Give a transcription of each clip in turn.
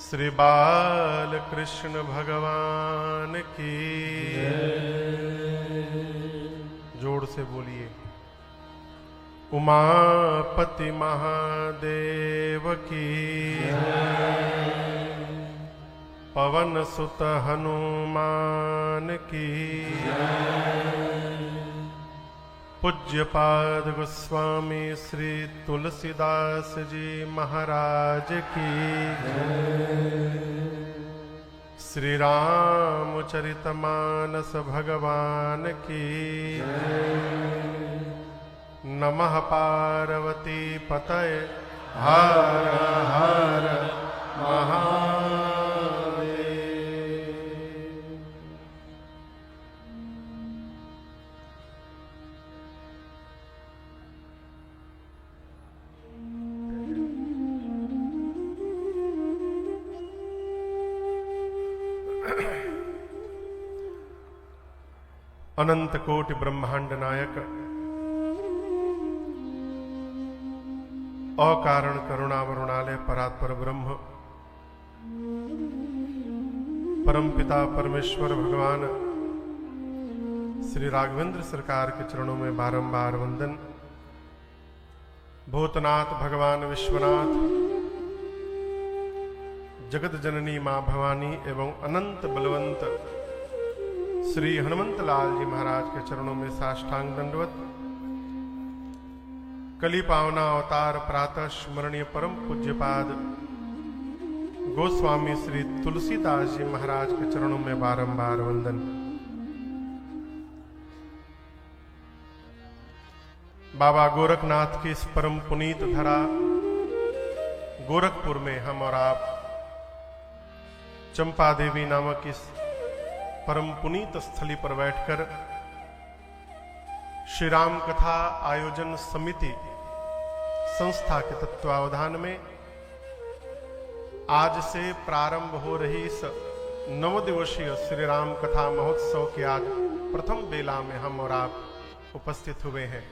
श्री बाल कृष्ण भगवान की जोर से बोलिए। उमापति महादेव की पवन सुत हनुमान की पूज्यपाद गोस्वामी श्री तुलसीदास जी महाराज की श्री रामचरितमानस भगवान की नमः पार्वती पतये हर हर महादेव। अनंत कोटि ब्रह्मांड नायक अकारण करुणा वरुणालय परात्पर ब्रह्म परमपिता परमेश्वर भगवान श्री राघवेंद्र सरकार के चरणों में बारंबार वंदन। भूतनाथ भगवान विश्वनाथ जगत जननी मां भवानी एवं अनंत बलवंत श्री हनुमंत लाल जी महाराज के चरणों में साष्टांग दंडवत। कली पावना अवतार प्रातः स्मरणीय परम पूज्यपाद गोस्वामी श्री तुलसीदास जी महाराज के चरणों में बारंबार वंदन। बाबा गोरखनाथ की इस परम पुनीत धरा गोरखपुर में हम और आप चंपा देवी नामक इस परम पुनीत स्थली पर बैठकर श्री राम कथा आयोजन समिति संस्था के तत्वावधान में आज से प्रारंभ हो रही इस 9 दिवसीय श्री राम कथा महोत्सव के आज प्रथम बेला में हम और आप उपस्थित हुए हैं।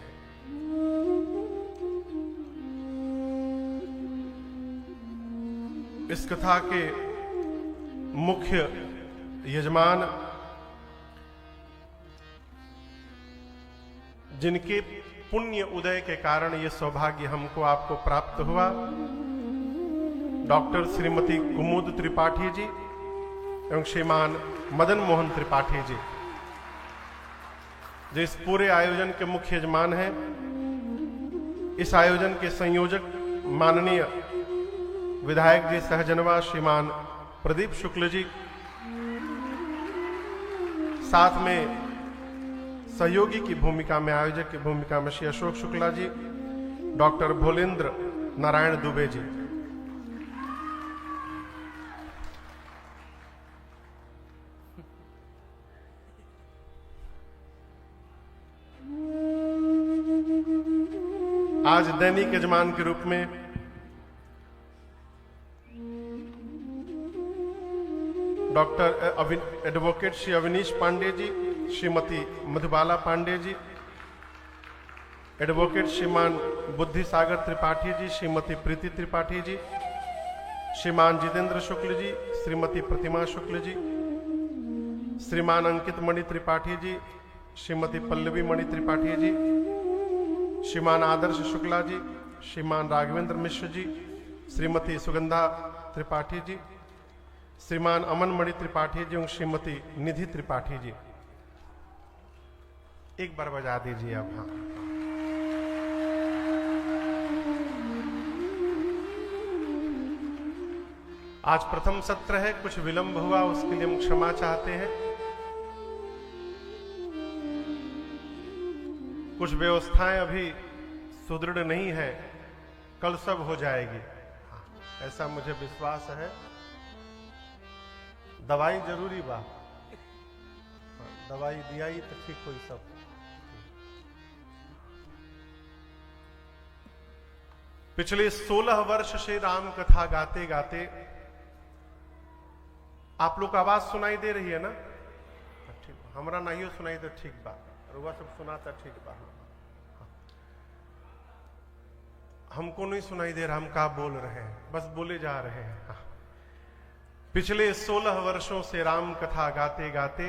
इस कथा के मुख्य यजमान जिनके पुण्य उदय के कारण ये सौभाग्य हमको आपको प्राप्त हुआ, डॉक्टर श्रीमती कुमुद त्रिपाठी जी एवं श्रीमान मदन मोहन त्रिपाठी जी, जो इस पूरे आयोजन के मुख्य यजमान हैं। इस आयोजन के संयोजक माननीय विधायक जी सहजनवा श्रीमान प्रदीप शुक्ल जी, साथ में सहयोगी की भूमिका में आयोजक की भूमिका में श्री अशोक शुक्ला जी, डॉक्टर भोलेंद्र नारायण दुबे जी। आज दैनिक यजमान के रूप में doctor advocate Shri Avinish Pandey ji, Shrimati Madhubala Pandey ji, advocate श्रीमान बुद्धि सागर त्रिपाठी जी, श्रीमती प्रीति त्रिपाठी जी, श्रीमान जितेंद्र शुक्ल जी, श्रीमती प्रतिमा शुक्ल जी, श्रीमान अंकित मणि त्रिपाठी जी, श्रीमती पल्लवी मणि त्रिपाठी जी, श्रीमान आदर्श शुक्ला जी, श्रीमान राघवेंद्र मिश्र जी, श्रीमती सुगंधा त्रिपाठी जी, श्रीमान अमन मणि त्रिपाठी जी और श्रीमती निधि त्रिपाठी जी। एक बार बजा दीजिए अब। हाँ, आज प्रथम सत्र है, कुछ विलंब हुआ उसके लिए हम क्षमा चाहते हैं। कुछ व्यवस्थाएं अभी सुदृढ़ नहीं है, कल सब हो जाएगी, ऐसा मुझे विश्वास है। दवाई जरूरी बा, दवाई दिया ही तो ठीक हुई सब। पिछले 16 वर्ष से राम कथा गाते गाते आप लोग आवाज सुनाई दे रही है ना? ठीक, हमरा नहीं सुनाई तो ठीक बा, रुआ सब सुनाता ठीक बा। हमको नहीं सुनाई दे रहा हम क्या बोल रहे हैं, बस बोले जा रहे हैं। पिछले 16 वर्षों से राम कथा गाते गाते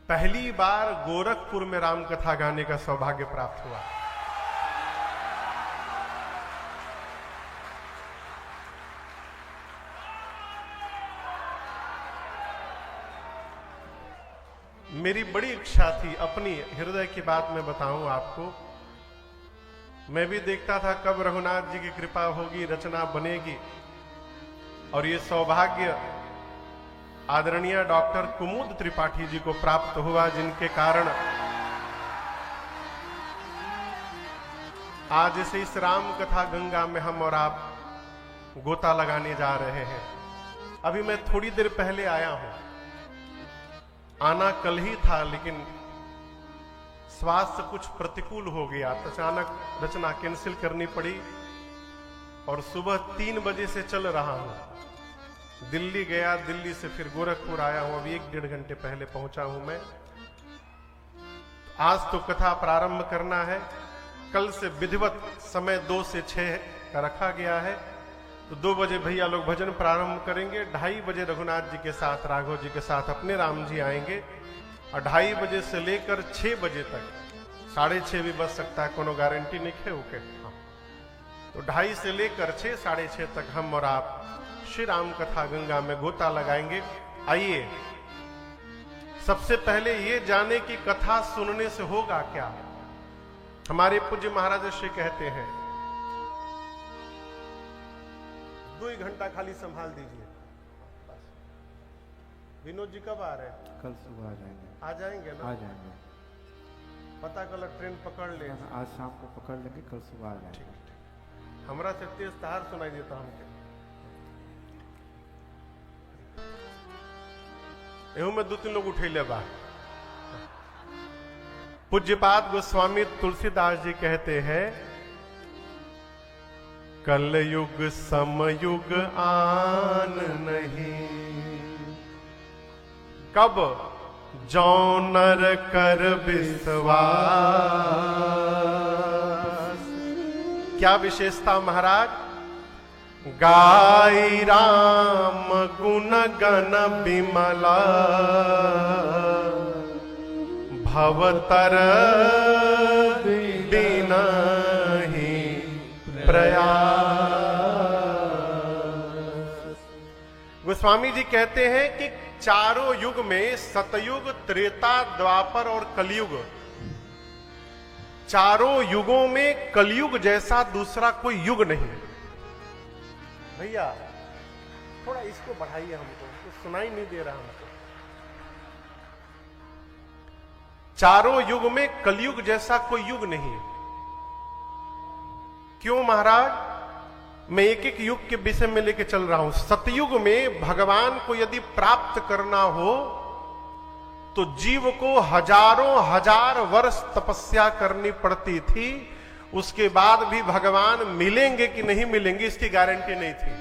पहली बार गोरखपुर में राम कथा गाने का सौभाग्य प्राप्त हुआ। मेरी बड़ी इच्छा थी, अपनी हृदय की बात मैं बताऊं आपको। मैं भी देखता था कब रघुनाथ जी की कृपा होगी, रचना बनेगी, और ये सौभाग्य आदरणीय डॉक्टर कुमुद त्रिपाठी जी को प्राप्त हुआ, जिनके कारण आज इसे इस राम कथा गंगा में हम और आप गोता लगाने जा रहे हैं। अभी मैं थोड़ी देर पहले आया हूं, आना कल ही था, लेकिन स्वास्थ्य कुछ प्रतिकूल हो गया, तो अचानक रचना कैंसिल करनी पड़ी और सुबह 3 बजे से चल रहा हूं। दिल्ली गया, दिल्ली से फिर गोरखपुर आया हूं, अभी 1-1.5 घंटे पहले पहुंचा हूं मैं। आज तो कथा प्रारंभ करना है, कल से विधिवत समय 2 से 6 का रखा गया है, तो 2 बजे भैया लोग भजन प्रारंभ करेंगे। 2:30 बजे रघुनाथ जी के साथ, राघव जी के साथ अपने राम जी आएंगे, और 2:30 बजे से लेकर 6 बजे तक, 6:30 भी बज सकता है, कोनो गारंटी नहीं है ओके। तो 2:30 से लेकर 6, 6:30 तक हम और आप श्री राम कथा गंगा में गोता लगाएंगे। आइए सबसे पहले ये जाने की कथा सुनने से होगा क्या। हमारे पूज्य महाराज श्री कहते हैं 2 घंटा खाली संभाल दीजिए। विनोद जी कब आ रहे हैं? कल सुबह आ जाएंगे। आ जाएंगे ना? आ जाएंगे। पता कल ट्रेन पकड़ ले, आज शाम को पकड़ लेंगे, कल सुबह आ जाएंगे। हमरा से तेज तहार सुनाई देता हमके। एहू में 2-3 लोग उठेले बा। पूज्यपाद गोस्वामी तुलसीदास जी कहते हैं, कलयुग समयुग आन नहीं, कब जौ नर कर विश्वास। क्या विशेषता महाराज? गाई राम गुण गण विमला, भवतर दीनहि प्रयास। गोस्वामी जी कहते हैं कि चारों युग में, सतयुग, त्रेता, द्वापर और कलयुग, चारों युगों में कलयुग जैसा दूसरा कोई युग नहीं। भैया थोड़ा इसको बढ़ाइए, हमको तो सुनाई नहीं दे रहा हमको। चारों युग में कलयुग जैसा कोई युग नहीं। क्यों महाराज? मैं एक-एक युग के विषय में लेके चल रहा हूं। सतयुग में भगवान को यदि प्राप्त करना हो तो जीव को हजारों हजार वर्ष तपस्या करनी पड़ती थी। उसके बाद भी भगवान मिलेंगे कि नहीं मिलेंगे इसकी गारंटी नहीं थी।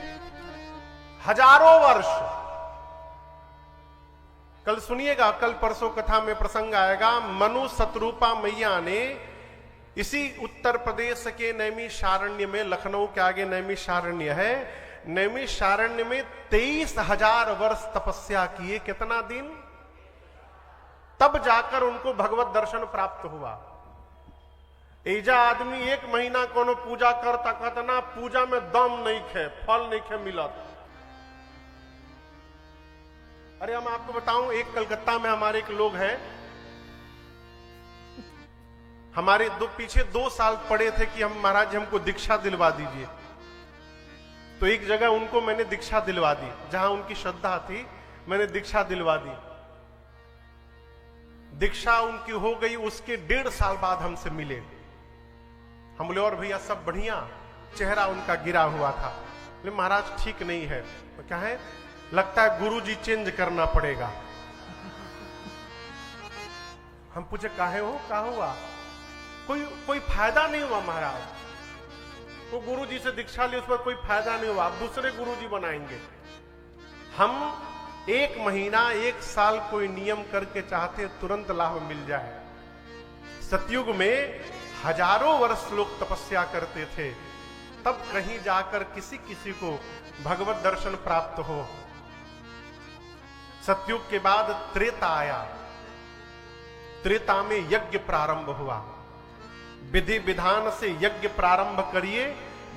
हजारों वर्ष। कल सुनिएगा, कल परसों कथा में प्रसंग आएगा। मनु शतरूपा मैया ने इसी उत्तर प्रदेश के नैमिषारण्य में, लखनऊ के आगे नैमिषारण्य है, नैमिषारण्य में 23,000 वर्ष तपस्या किए। कितना दिन? तब जाकर उनको भगवत दर्शन प्राप्त हुआ। एजा आदमी 1 महीना कोनो पूजा करता, कहता पूजा में दम नहीं खे, फल नहीं खे मिलत। अरे हम आपको बताऊं, एक कलकत्ता में हमारे एक लोग हैं, हमारे पीछे 2 साल पड़े थे कि हम महाराज जी हमको दीक्षा दिलवा दीजिए। तो एक जगह उनको मैंने दीक्षा दिलवा दी, जहां उनकी श्रद्धा थी, मैंने दीक्षा दिलवा दी। दीक्षा उनकी हो गई, उसके 1.5 साल बाद हमसे मिले। हम बोले और भैया सब बढ़िया? चेहरा उनका गिरा हुआ था। बोले महाराज ठीक नहीं है। तो क्या है? लगता है गुरुजी चेंज करना पड़ेगा। हम पूछे काहे हो, क्या हुआ? कोई फायदा नहीं हुआ महाराज। तो गुरुजी से दीक्षा ली, उस पर कोई फायदा नहीं हुआ, आप दूसरे गुरुजी बनाएंगे। हम 1 महीना 1 साल कोई नियम करके चाहते तुरंत लाभ मिल जाए। सतयुग में हजारों वर्ष लोग तपस्या करते थे, तब कहीं जाकर किसी किसी को भगवत दर्शन प्राप्त हो। सतयुग के बाद त्रेता आया, त्रेता में यज्ञ प्रारंभ हुआ। विधि विधान से यज्ञ प्रारंभ करिए,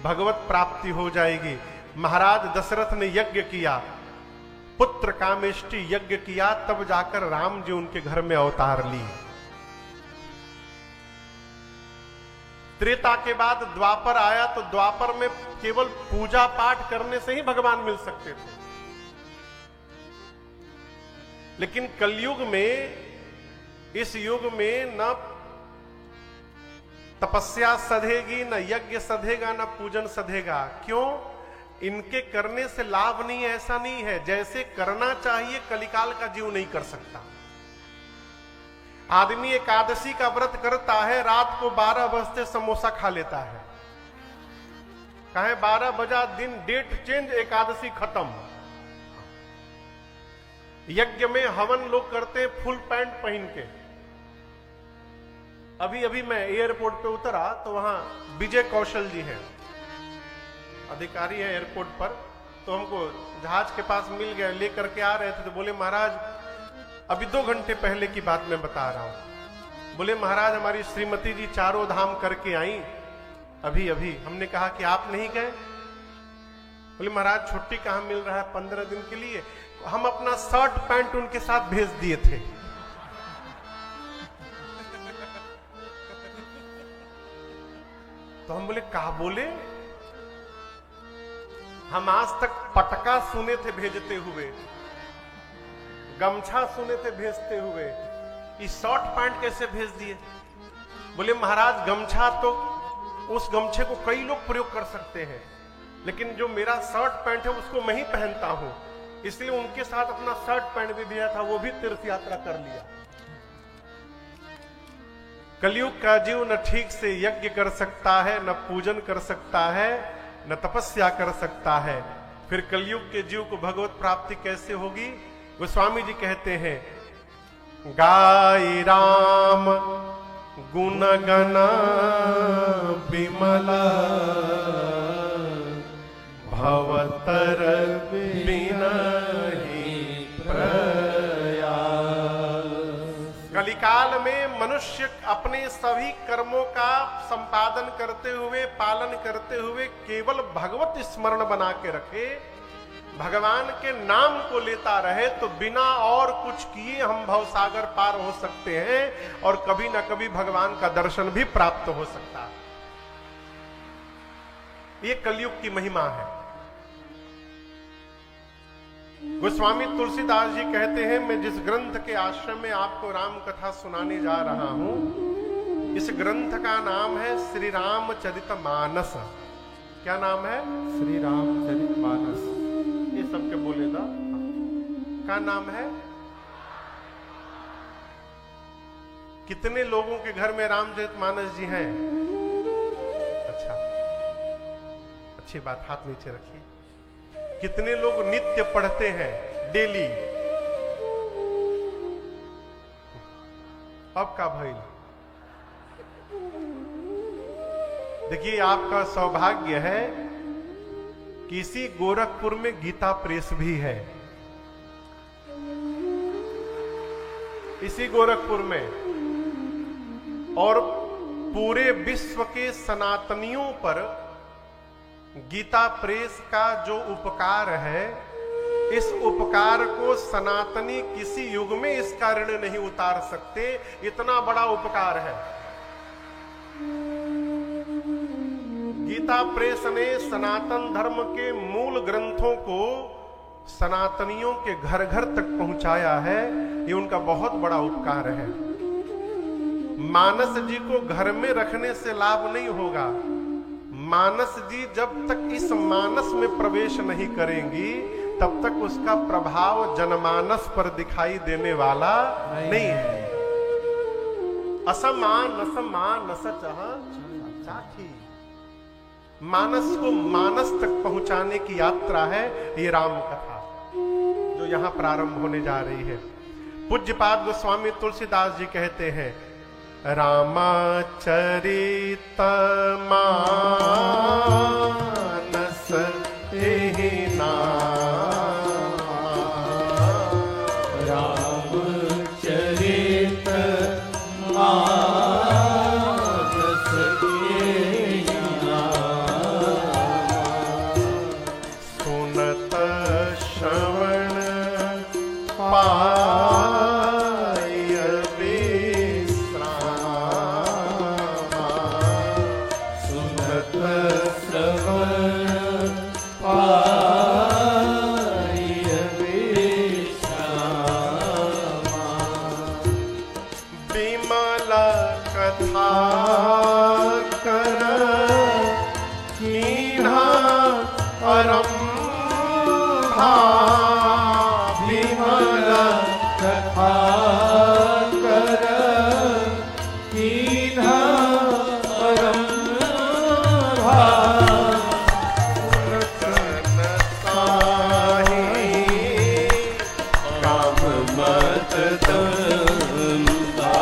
भगवत प्राप्ति हो जाएगी। महाराज दशरथ ने यज्ञ किया, पुत्र कामेष्टि यज्ञ किया, तब जाकर राम जी उनके घर में अवतार लिए। त्रेता के बाद द्वापर आया, तो द्वापर में केवल पूजा पाठ करने से ही भगवान मिल सकते थे। लेकिन कलयुग में, इस युग में न तपस्या सधेगी, न यज्ञ सधेगा, न पूजन सधेगा। क्यों? इनके करने से लाभ नहीं है, ऐसा नहीं है। जैसे करना चाहिए कलिकाल का जीव नहीं कर सकता। आदमी एकादशी का व्रत करता है, रात को 12 बजते समोसा खा लेता है। कहे 12 बजा दिन, डेट चेंज, एकादशी खत्म। यज्ञ में हवन लोग करते हैं फुल पैंट पहन के। अभी अभी मैं एयरपोर्ट पे उतरा तो वहां विजय कौशल जी हैं, अधिकारी है एयरपोर्ट पर। तो हमको जहाज के पास मिल गया, लेकर के आ रहे थे। तो बोले महाराज, अभी 2 घंटे पहले की बात मैं बता रहा हूं। बोले महाराज, हमारी श्रीमती जी 4 धाम करके आई अभी अभी। हमने कहा कि आप नहीं गए? बोले महाराज छुट्टी कहां मिल रहा है 15 दिन के लिए। हम अपना शर्ट पैंट उनके साथ भेज दिए थे। तो हम बोले कहा बोले? हम आज तक पटका सुने थे भेजते हुए, गमछा सुने थे भेजते हुए, इस शॉर्ट पैंट कैसे भेज दिए? बोले महाराज गमछा तो, उस गमछे को कई लोग प्रयोग कर सकते हैं, लेकिन जो मेरा शर्ट पैंट है उसको मैं ही पहनता हूं, इसलिए उनके साथ अपना शर्ट पैंट भी भेजा था, वो भी तीर्थ यात्रा कर लिया। कलयुग का जीव न ठीक से यज्ञ कर सकता है, न पूजन कर सकता है, न तपस्या कर सकता है। फिर कलयुग के जीव को भगवत प्राप्ति कैसे होगी? गोस्वामी जी कहते हैं, गाई राम गुण गण विमला भवतर बिनहि प्रयास। कलिकाल में मनुष्य अपने सभी कर्मों का संपादन करते हुए, पालन करते हुए केवल भगवत स्मरण बना के रखे, भगवान के नाम को लेता रहे, तो बिना और कुछ किए हम भवसागर पार हो सकते हैं और कभी ना कभी भगवान का दर्शन भी प्राप्त हो सकता है। ये कलयुग की महिमा है। गोस्वामी तुलसीदास जी कहते हैं, मैं जिस ग्रंथ के आश्रम में आपको राम कथा सुनाने जा रहा हूं, इस ग्रंथ का नाम है श्री रामचरितमानस। क्या नाम है? श्री रामचरितमानस। ये सबके बोले था। क्या नाम है? कितने लोगों के घर में रामचरितमानस जी हैं? अच्छा, अच्छी बात, हाथ नीचे रखिए। कितने लोग नित्य पढ़ते हैं, डेली? अब का भाई, देखिए आपका सौभाग्य है कि इसी गोरखपुर में गीता प्रेस भी है। इसी गोरखपुर में, और पूरे विश्व के सनातनियों पर गीता प्रेस का जो उपकार है, इस उपकार को सनातनी किसी युग में इसका ऋण नहीं उतार सकते। इतना बड़ा उपकार है। गीता प्रेस ने सनातन धर्म के मूल ग्रंथों को सनातनियों के घर घर तक पहुंचाया है। ये उनका बहुत बड़ा उपकार है। मानस जी को घर में रखने से लाभ नहीं होगा। मानस जी जब तक इस मानस में प्रवेश नहीं करेंगी, तब तक उसका प्रभाव जनमानस पर दिखाई देने वाला नहीं है। असमान चाखी, मानस को मानस तक पहुंचाने की यात्रा है ये राम कथा, जो यहां प्रारंभ होने जा रही है। पूज्यपाद गोस्वामी तुलसीदास जी कहते हैं, रामचरितमानस एहि नाम, रामचरित मानस एहि नाम, सुनत श्रवण पाय विश्राम, सुनत श्रवण पाय विश्राम, विमल कथा कर कीन्हा परम्भा, विमल कथा कर कीन्हा परम्भा, सुनतन साहि काम मत दंदा,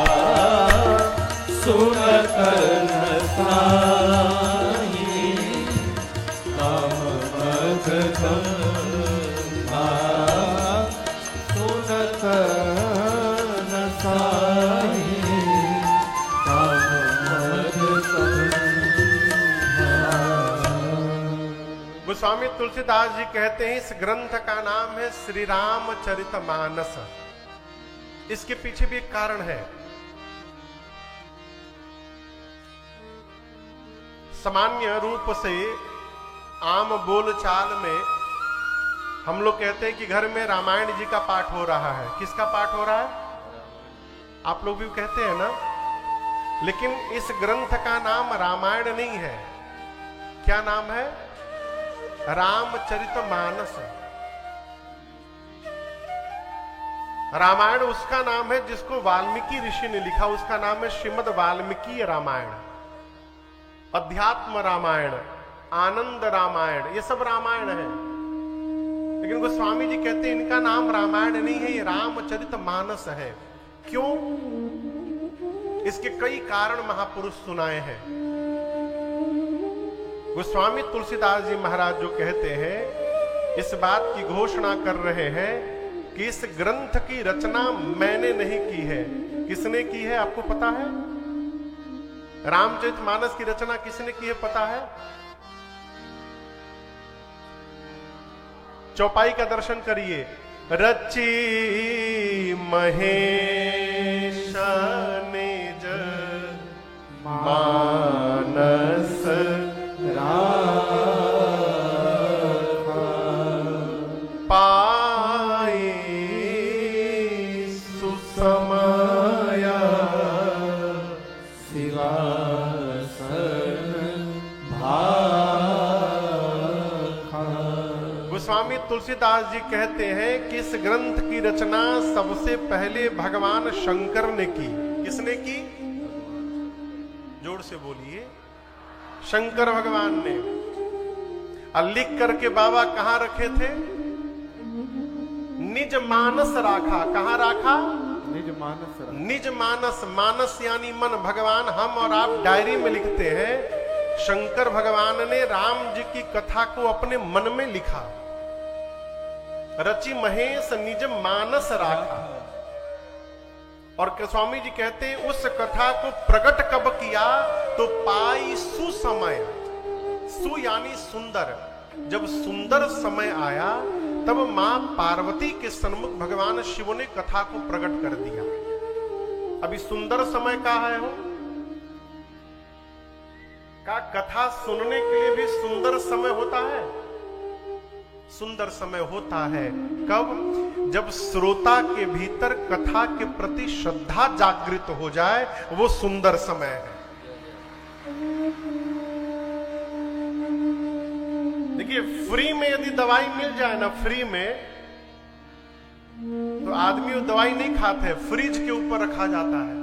सुनत नसाहि काम मत दंदा, सुनत नसाहि काम मत दंदा। गोस्वामी तुलसीदास जी कहते हैं इस ग्रंथ का नाम है श्री रामचरितमानस। इसके पीछे भी एक कारण है। सामान्य रूप से आम बोलचाल में हम लोग कहते हैं कि घर में रामायण जी का पाठ हो रहा है। किसका पाठ हो रहा है? आप लोग भी कहते हैं ना। लेकिन इस ग्रंथ का नाम रामायण नहीं है। क्या नाम है? रामचरितमानस। रामायण उसका नाम है जिसको वाल्मीकि ऋषि ने लिखा। उसका नाम है श्रीमद् वाल्मीकि रामायण, अध्यात्म रामायण, आनंद रामायण, ये सब रामायण है। लेकिन गोस्वामी जी कहते हैं इनका नाम रामायण नहीं है, ये रामचरितमानस है। क्यों? इसके कई कारण महापुरुष सुनाए हैं। गोस्वामी तुलसीदास जी महाराज जो कहते हैं, इस बात की घोषणा कर रहे हैं कि इस ग्रंथ की रचना मैंने नहीं की है। किसने की है आपको पता है? रामचरितमानस की रचना किसने की है पता है? चौपाई का दर्शन करिए। रची महेश निज मानस राखा, पाई सुसमया शिवासन भाखा। गोस्वामी तुलसीदास जी कहते हैं कि इस ग्रंथ की रचना सबसे पहले भगवान शंकर ने की। किसने की? जोर से बोलिए। शंकर भगवान ने। और लिख करके बाबा कहां रखे थे? निज मानस राखा। कहां राखा? निज मानस राखा। निज मानस। मानस यानी मन। भगवान हम और आप डायरी में लिखते हैं। शंकर भगवान ने राम जी की कथा को अपने मन में लिखा। रचि महेश निज मानस राखा। और स्वामी जी कहते हैं उस कथा को प्रकट कब किया? तो पाई सुसमय। सु यानी सुंदर। जब सुंदर समय आया तब मां पार्वती के सन्मुख भगवान शिव ने कथा को प्रकट कर दिया। अभी सुंदर समय का है हो का कथा सुनने के लिए भी सुंदर समय होता है। सुंदर समय होता है कब? जब श्रोता के भीतर कथा के प्रति श्रद्धा जागृत हो जाए, वो सुंदर समय है। देखिए, फ्री में यदि दवाई मिल जाए ना, फ्री में, तो आदमी वो दवाई नहीं खाते, फ्रिज के ऊपर रखा जाता है।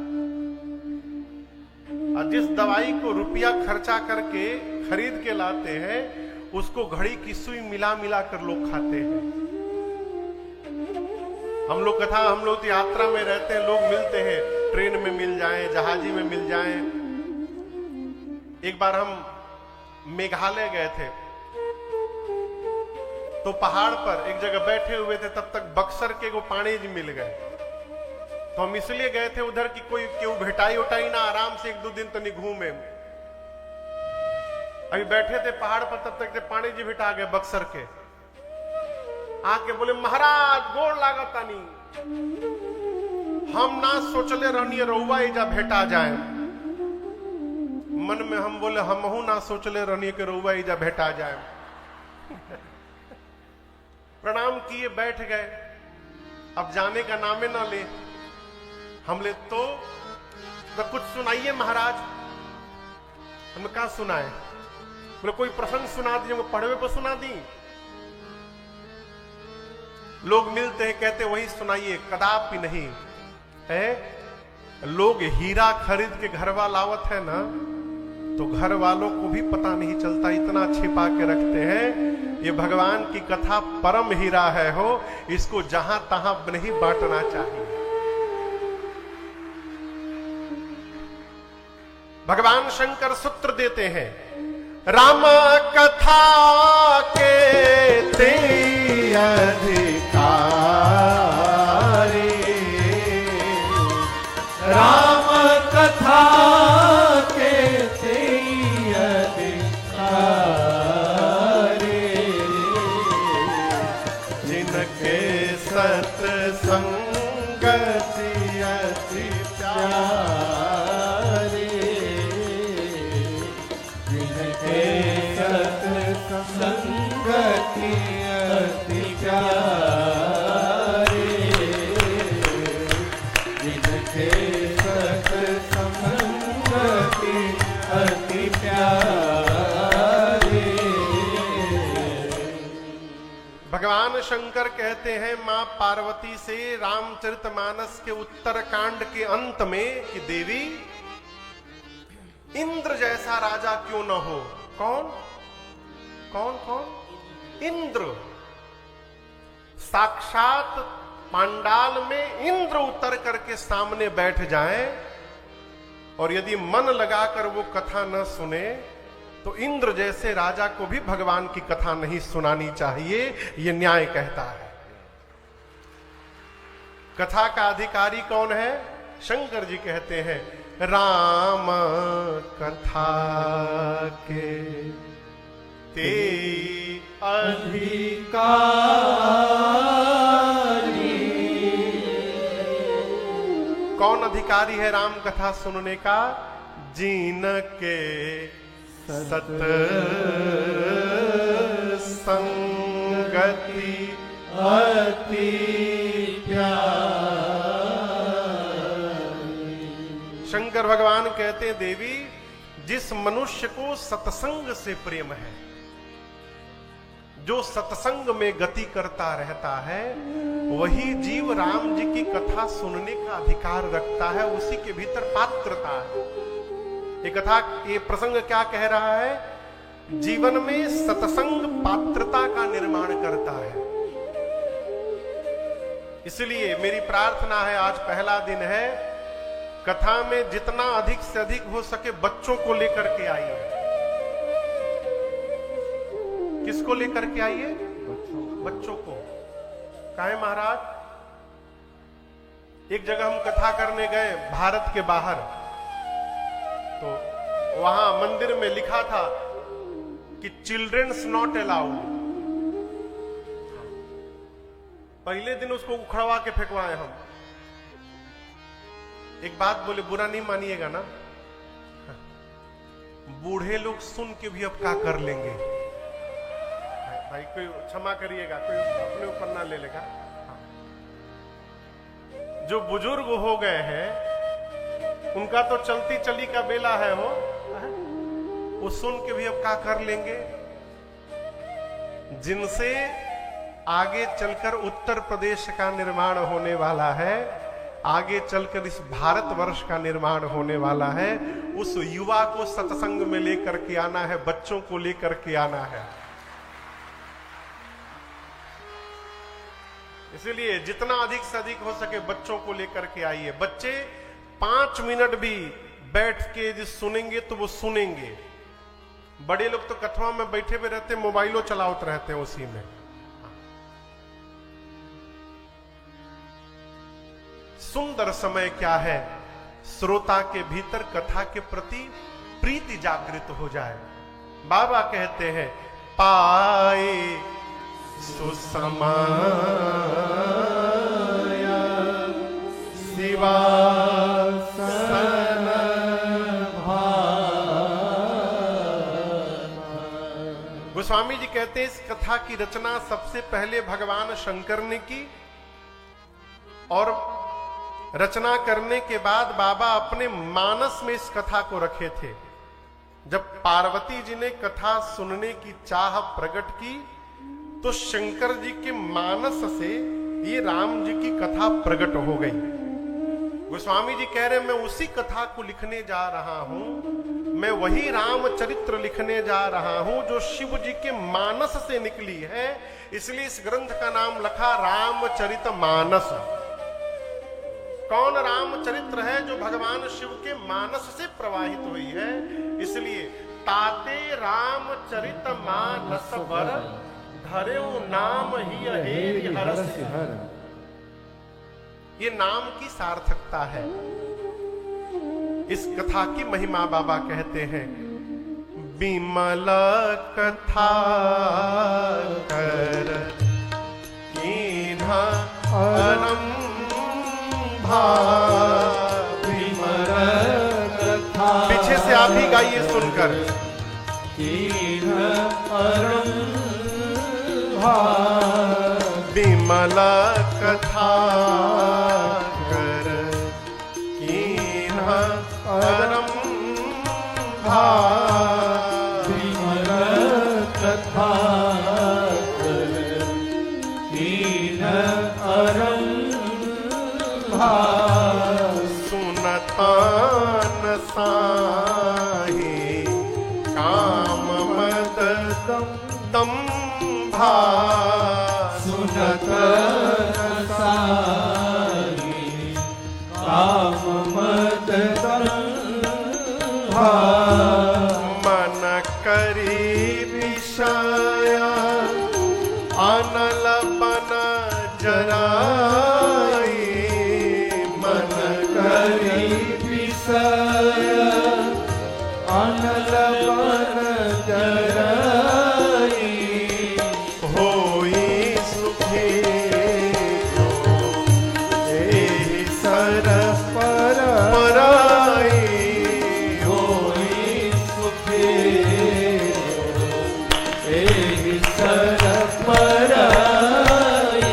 और जिस दवाई को रुपया खर्चा करके खरीद के लाते हैं, उसको घड़ी की सुई मिला मिला कर लोग खाते हैं। हम लोग यात्रा में रहते हैं, लोग मिलते हैं, ट्रेन में मिल जाएं, जहाजी में मिल जाएं। एक बार हम मेघालय गए थे, तो पहाड़ पर एक जगह बैठे हुए थे, तब तक बक्सर के वो पानी जी मिल गए। तो हम इसलिए गए थे उधर कि कोई क्यों भेटाई उठाई ना, आराम से 1-2 दिन तनी घूमे। अभी बैठे थे पहाड़ पर, तब तक पानी जी भेटा गए बक्सर के। आके बोले महाराज गोड़ लागतानी, हम ना सोचले रहनी रउआ इजा भेटा जाए। मन में हम बोले हमहू ना सोचले रहनी कि रउआ इजा भेटा जाए। प्रणाम किए, बैठ गए। अब जाने का नामे ना ले। हम ले तो कुछ सुनाइए महाराज। हम कहा सुनाए? बोले कोई प्रसंग सुना दीजिए। वो पढ़वे पर सुना दी। लोग मिलते हैं, कहते वही सुनाइए, कदापि नहीं है। लोग हीरा खरीद के घरवा लावत है ना, तो घर वालों को भी पता नहीं चलता, इतना छिपा के रखते हैं। ये भगवान की कथा परम हीरा है हो, इसको जहां तहां नहीं बांटना चाहिए। भगवान शंकर सूत्र देते हैं, राम कथा के ते अधिकारी, राम कथा के ते अधिकारी, जिनके सत्संग अति प्यारे, जिनके सत्संग अति प्यारे, जिनके सत्संग अति प्यारे। भगवान शंकर कहते हैं मां पार्वती से रामचरितमानस के उत्तरकांड के अंत में कि देवी, इंद्र जैसा राजा क्यों न हो। कौन कौन कौन? इंद्र। साक्षात पांडाल में इंद्र उतर करके सामने बैठ जाएं, और यदि मन लगाकर वो कथा न सुने तो इंद्र जैसे राजा को भी भगवान की कथा नहीं सुनानी चाहिए। ये न्याय कहता है। कथा का अधिकारी कौन है? शंकर जी कहते हैं, राम कथा के ते अधिकारी। कौन अधिकारी है राम कथा सुनने का? जिनके सत्संगति अति प्यारी। शंकर भगवान कहते हैं, देवी, जिस मनुष्य को सत्संग से प्रेम है, जो सत्संग में गति करता रहता है, वही जीव राम जी की कथा सुनने का अधिकार रखता है। उसी के भीतर पात्रता है। ये कथा, ये प्रसंग क्या कह रहा है? जीवन में सत्संग पात्रता का निर्माण करता है। इसलिए मेरी प्रार्थना है, आज पहला दिन है, कथा में जितना अधिक से अधिक हो सके बच्चों को लेकर के आइए। किसको लेकर के आइए? बच्चों को। काहे महाराज? एक जगह हम कथा करने गए भारत के बाहर, तो वहां मंदिर में लिखा था कि चिल्ड्रंस नॉट अलाउड। पहले दिन उसको उखड़वा के फेंकवाए हम। एक बात बोले, बुरा नहीं मानिएगा ना, बूढ़े लोग सुन के भी अब क्या कर लेंगे। भाई कोई क्षमा करिएगा, कोई अपने ऊपर ना ले लेगा। जो बुजुर्ग हो गए हैं उनका तो चलती चली का बेला है हो, वो सुन के भी अब क्या कर लेंगे। जिनसे आगे चलकर उत्तर प्रदेश का निर्माण होने वाला है, आगे चलकर इस भारतवर्ष का निर्माण होने वाला है, उस युवा को सत्संग में लेकर के आना है, बच्चों को लेकर के आना है। इसलिए जितना अधिक से अधिक हो सके बच्चों को लेकर के आइए। बच्चे 5 मिनट भी बैठ के यदि सुनेंगे तो वो सुनेंगे। बड़े लोग तो कथवा में बैठे हुए रहते, मोबाइलों चलाते रहते हैं उसी में। सुंदर समय क्या है, श्रोता के भीतर कथा के प्रति प्रीति जागृत हो जाए। बाबा कहते हैं पाए सुसमाया शिवा गोस्वामी जी कहते हैं इस कथा की रचना सबसे पहले भगवान शंकर ने की, और रचना करने के बाद बाबा अपने मानस में इस कथा को रखे थे। जब पार्वती जी ने कथा सुनने की चाह प्रकट की तो शंकर जी के मानस से ये राम जी की कथा प्रकट हो गई। गोस्वामी जी कह रहे मैं उसी कथा को लिखने जा रहा हूं, मैं वही रामचरित्र लिखने जा रहा हूं जो शिव जी के मानस से निकली है। इसलिए इस ग्रंथ का नाम लिखा रामचरितमानस। कौन रामचरित्र है? जो भगवान शिव के मानस से प्रवाहित हुई है। इसलिए ताते रामचरितमानस वर धरेउ नाम ही हेरि हरस। ये नाम की सार्थकता है। इस कथा की महिमा बाबा कहते हैं बिमल कथा कर कीन्हा अनम विमल कथा। पीछे से आप ही गाइए सुनकर। बिमल कथा कर कीन्हा अनम विमल कथा कर कीन्हा अरम सुनतान साहि काम मद दम भा। सुनतान साहि काम मद दम भा। मन करी विषय अनल बन जराई। मन करी विषय अनल बन जराई। होई सुखी एहि सर पर पराई। होई सुखी एहि सर पराई।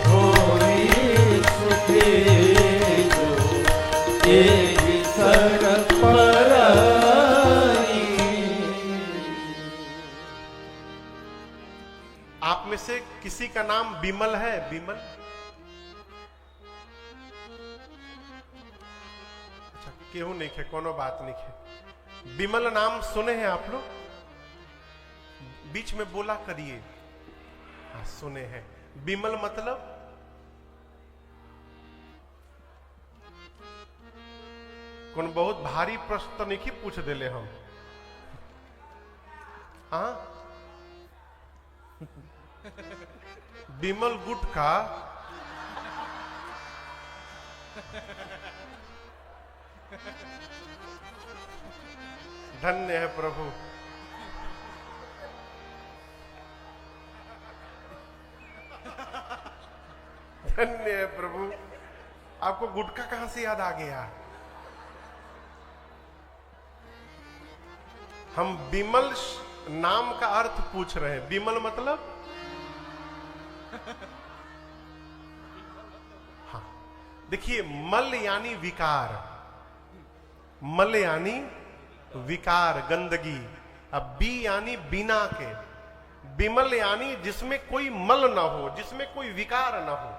होई सुखी एहि सर पराई। आप में से किसी का नाम बिमल है? बिमल? अच्छा, केहू नहीं है, कोनो बात नहीं है। बिमल नाम सुने हैं आप लोग? बीच में बोला करिए। हाँ, सुने हैं। बिमल मतलब कौन? बहुत भारी प्रश्न तो नहीं पूछ देले हम। हाँ, बिमल गुटका धन्य है प्रभु। धन्य है प्रभु। आपको गुटका कहां से याद आ गया? हम बिमल नाम का अर्थ पूछ रहे हैं। बिमल मतलब हाँ, देखिए, मल यानी विकार। मल यानी विकार, गंदगी। अब बी यानी बिना के। बिमल यानी जिसमें कोई मल ना हो, जिसमें कोई विकार ना हो।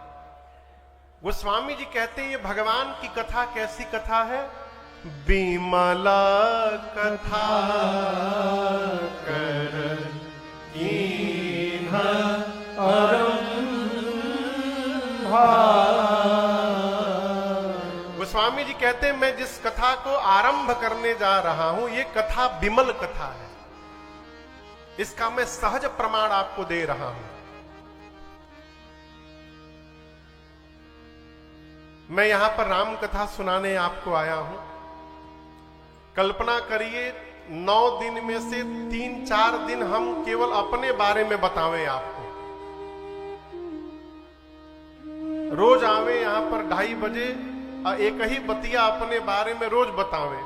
गोस्वामी जी कहते हैं ये भगवान की कथा कैसी कथा है? बिमला कथा कर कीन्हा अरम भा। गोस्वामी गोस्वामी जी कहते हैं मैं जिस कथा को आरंभ करने जा रहा हूं ये कथा विमल कथा है, इसका मैं सहज प्रमाण आपको दे रहा हूं। मैं यहां पर राम कथा सुनाने आपको आया हूं। कल्पना करिए 9 दिन में से 3-4 दिन हम केवल अपने बारे में बतावें आपको। रोज आवे यहां पर 2:30 बजे और एक ही बतिया अपने बारे में रोज बतावें।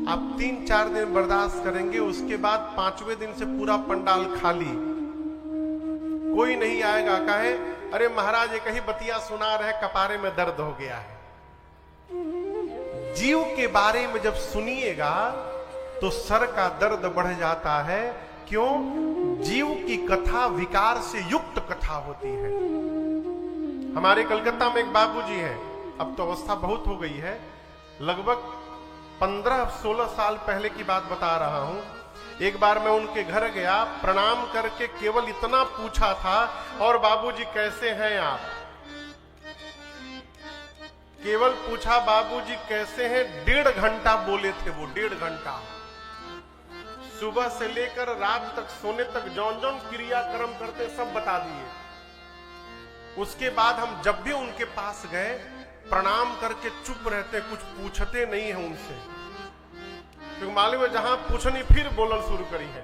आप 3-4 दिन बर्दाश्त करेंगे, उसके बाद 5वें दिन से पूरा पंडाल खाली, कोई नहीं आएगा। कहे अरे महाराज एक ही बतिया सुना रहे, कपारे में दर्द हो गया है। जीव के बारे में जब सुनिएगा तो सर का दर्द बढ़ जाता है। क्यों? जीव की कथा विकार से युक्त कथा होती है। हमारे कलकत्ता में एक बाबूजी हैं, अब तो अवस्था बहुत हो गई है, लगभग 15-16 साल पहले की बात बता रहा हूं। एक बार मैं उनके घर गया, प्रणाम करके केवल इतना पूछा था, और बाबूजी कैसे हैं आप? केवल पूछा बाबूजी कैसे हैं, 1.5 घंटा बोले थे वो, 1.5 घंटा। सुबह से लेकर रात तक सोने तक जौन जौन क्रियाक्रम करते सब बता दिए। उसके बाद हम जब भी उनके पास गए प्रणाम करके चुप रहते, कुछ पूछते नहीं है उनसे, क्योंकि मालूम है जहां पूछनी फिर बोलना शुरू करी है।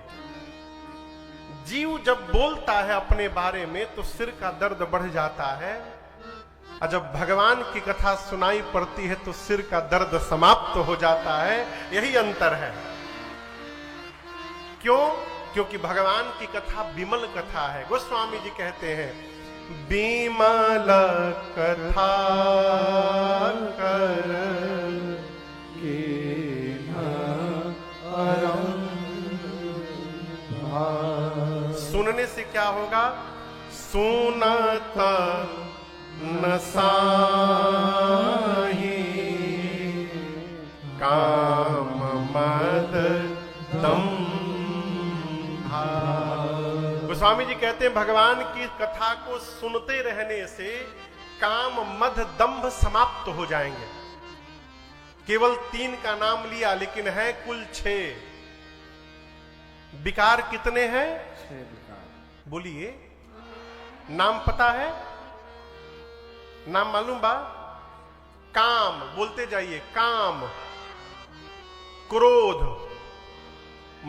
जीव जब बोलता है अपने बारे में तो सिर का दर्द बढ़ जाता है, और जब भगवान की कथा सुनाई पड़ती है तो सिर का दर्द समाप्त हो जाता है। यही अंतर है। क्यों? क्योंकि भगवान की कथा विमल कथा है। गोस्वामी जी कहते हैं विमल कथा कर सुनने से क्या होगा? सुनत न साही काम मद दम। गोस्वामी जी कहते हैं भगवान की कथा को सुनते रहने से काम मद दंभ समाप्त हो जाएंगे। केवल 3 का नाम लिया लेकिन है कुल 6। विकार कितने हैं? 6 विकार। बोलिए, नाम पता है? नाम मालूम बा? काम, बोलते जाइए। काम, क्रोध,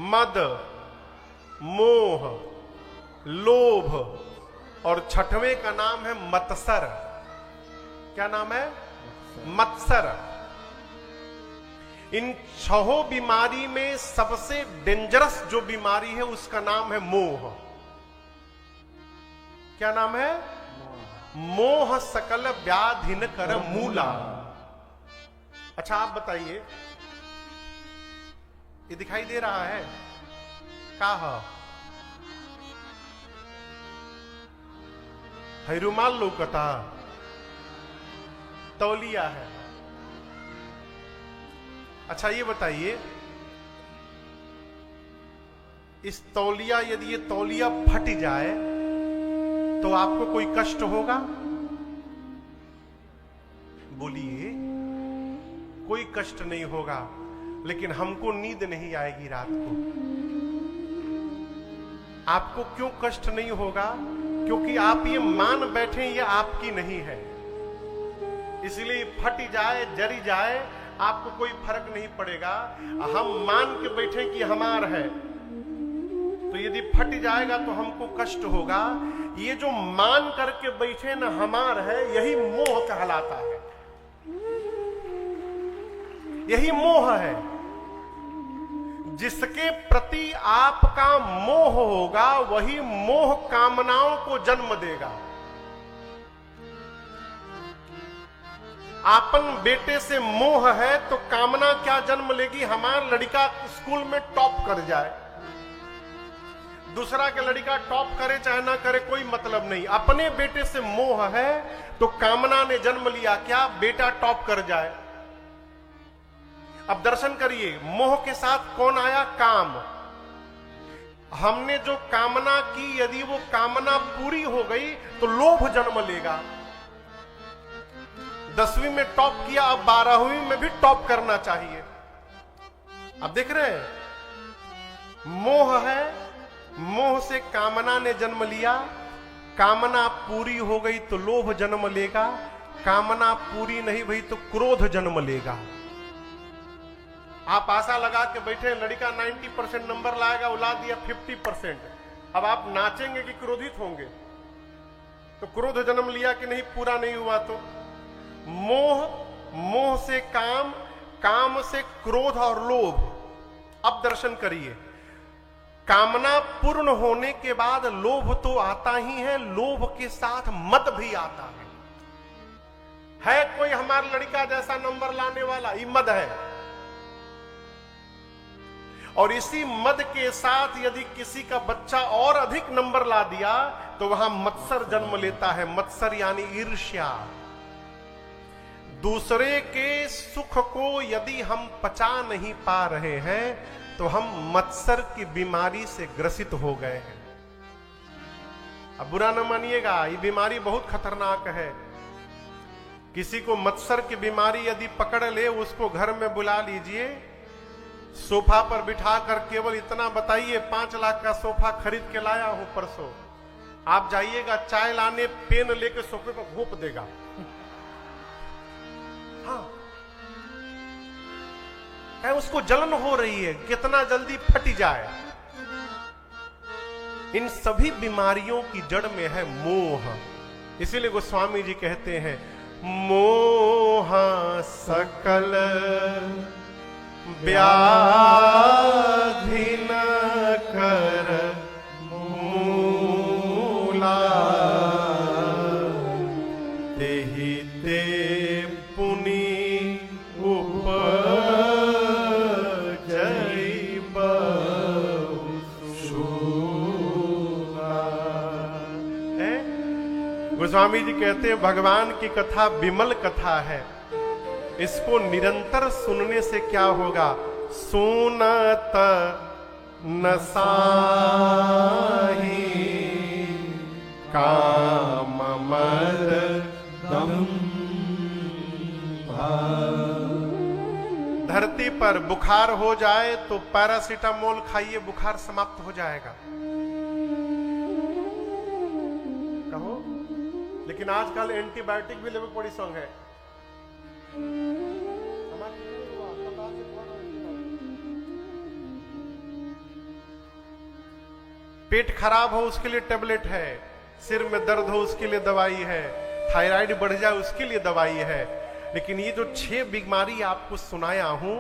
मद, मोह, लोभ, और 6वें का नाम है मत्सर। क्या नाम है? मत्सर। इन 6 बीमारी में सबसे डेंजरस जो बीमारी है उसका नाम है मोह। क्या नाम है? मोह सकल व्याधिन कर मूला। अच्छा आप बताइए, ये दिखाई दे रहा है? का है रुमाल लौकता, तौलिया है। अच्छा ये बताइए, इस तौलिया, यदि ये तौलिया फट जाए तो आपको कोई कष्ट होगा? बोलिए, कोई कष्ट नहीं होगा, लेकिन हमको नींद नहीं आएगी रात को। आपको क्यों कष्ट नहीं होगा? क्योंकि आप ये मान बैठे ये आपकी नहीं है, इसलिए फट जाए, जरी जाए, आपको कोई फर्क नहीं पड़ेगा। हम मान के बैठे कि हमार है, तो यदि फट जाएगा तो हमको कष्ट होगा। ये जो मान करके बैठे न हमार है, यही मोह कहलाता है। यही मोह है। जिसके प्रति आपका मोह होगा वही मोह कामनाओं को जन्म देगा। आपन बेटे से मोह है तो कामना क्या जन्म लेगी? हमारा लड़का स्कूल में टॉप कर जाए। दूसरा के लड़का टॉप करे चाहे ना करे कोई मतलब नहीं। अपने बेटे से मोह है तो कामना ने जन्म लिया क्या? बेटा टॉप कर जाए। अब दर्शन करिए, मोह के साथ कौन आया? काम। हमने जो कामना की, यदि वो कामना पूरी हो गई तो लोभ जन्म लेगा। 10वीं में टॉप किया, अब 12वीं में भी टॉप करना चाहिए। अब देख रहे हैं, मोह है, मोह से कामना ने जन्म लिया, कामना पूरी हो गई तो लोभ जन्म लेगा, कामना पूरी नहीं हुई तो क्रोध जन्म लेगा। आप आशा लगा के बैठे, लड़का 90% नंबर लाएगा, उला दिया 50%, अब आप नाचेंगे कि क्रोधित होंगे? तो क्रोध जन्म लिया कि नहीं, पूरा नहीं हुआ तो मोह, मोह से काम, काम से क्रोध और लोभ। अब दर्शन करिए, कामना पूर्ण होने के बाद लोभ तो आता ही है, लोभ के साथ मद भी आता है कोई हमारा लड़का जैसा नंबर लाने वाला, ये मद है। और इसी मद के साथ यदि किसी का बच्चा और अधिक नंबर ला दिया तो वहां मत्सर जन्म लेता है। मत्सर यानी ईर्ष्या। दूसरे के सुख को यदि हम पचा नहीं पा रहे हैं तो हम मत्सर की बीमारी से ग्रसित हो गए हैं। अब बुरा न मानिएगा, ये बीमारी बहुत खतरनाक है। किसी को मत्सर की बीमारी यदि पकड़ ले, उसको घर में बुला लीजिए, सोफा पर बिठा कर केवल इतना बताइए 5 लाख का सोफा खरीद के लाया हूं परसों। आप जाइएगा चाय लाने, पेन लेके सोफे पर घोंप देगा। हाँ, क्या उसको जलन हो रही है, कितना जल्दी फट जाए। इन सभी बीमारियों की जड़ में है मोह। इसीलिए गोस्वामी जी कहते हैं, मोह सकल व्याधि न कर मूला, तेहि ते पुनि उपजई शूला। गोस्वामी जी कहते हैं, भगवान की कथा विमल कथा है, इसको निरंतर सुनने से क्या होगा? सुनत न साही काम मद दम। धरती पर बुखार हो जाए तो पैरासीटामोल खाइए, बुखार समाप्त हो जाएगा। कहो, लेकिन आजकल एंटीबायोटिक भी लेवे पड़ी संग है। पेट खराब हो उसके लिए टेबलेट है, सिर में दर्द हो उसके लिए दवाई है, थायराइड बढ़ जाए उसके लिए दवाई है। लेकिन ये जो 6 बीमारी आपको सुनाया हूं,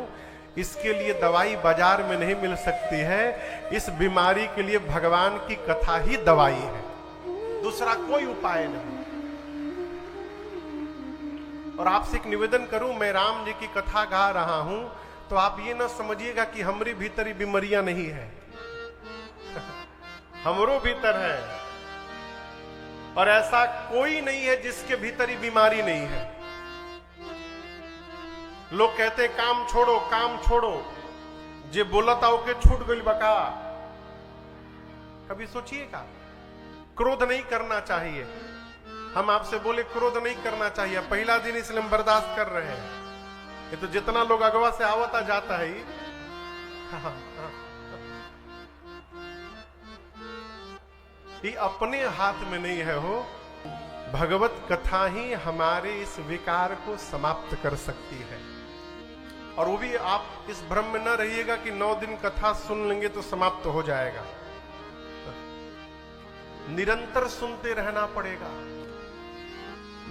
इसके लिए दवाई बाजार में नहीं मिल सकती है। इस बीमारी के लिए भगवान की कथा ही दवाई है, दूसरा कोई उपाय नहीं। और आपसे एक निवेदन करूं, मैं राम जी की कथा गा रहा हूं तो आप ये ना समझिएगा कि हमारी भीतरी बीमारियां नहीं है। हमरो भीतर है, और ऐसा कोई नहीं है जिसके भीतरी बीमारी नहीं है। लोग कहते हैं काम छोड़ो, काम छोड़ो, जे बोलता होके छूट गई बका। कभी सोचिएगा, क्रोध नहीं करना चाहिए। हम आपसे बोले क्रोध नहीं करना चाहिए, पहला दिन इसलिए हम बर्दाश्त कर रहे हैं। ये तो जितना लोग अगवा से आवता जाता है ही। ये अपने हाथ में नहीं है हो, भगवत कथा ही हमारे इस विकार को समाप्त कर सकती है। और वो भी आप इस भ्रम में न रहिएगा कि 9 दिन कथा सुन लेंगे तो समाप्त हो जाएगा। निरंतर सुनते रहना पड़ेगा।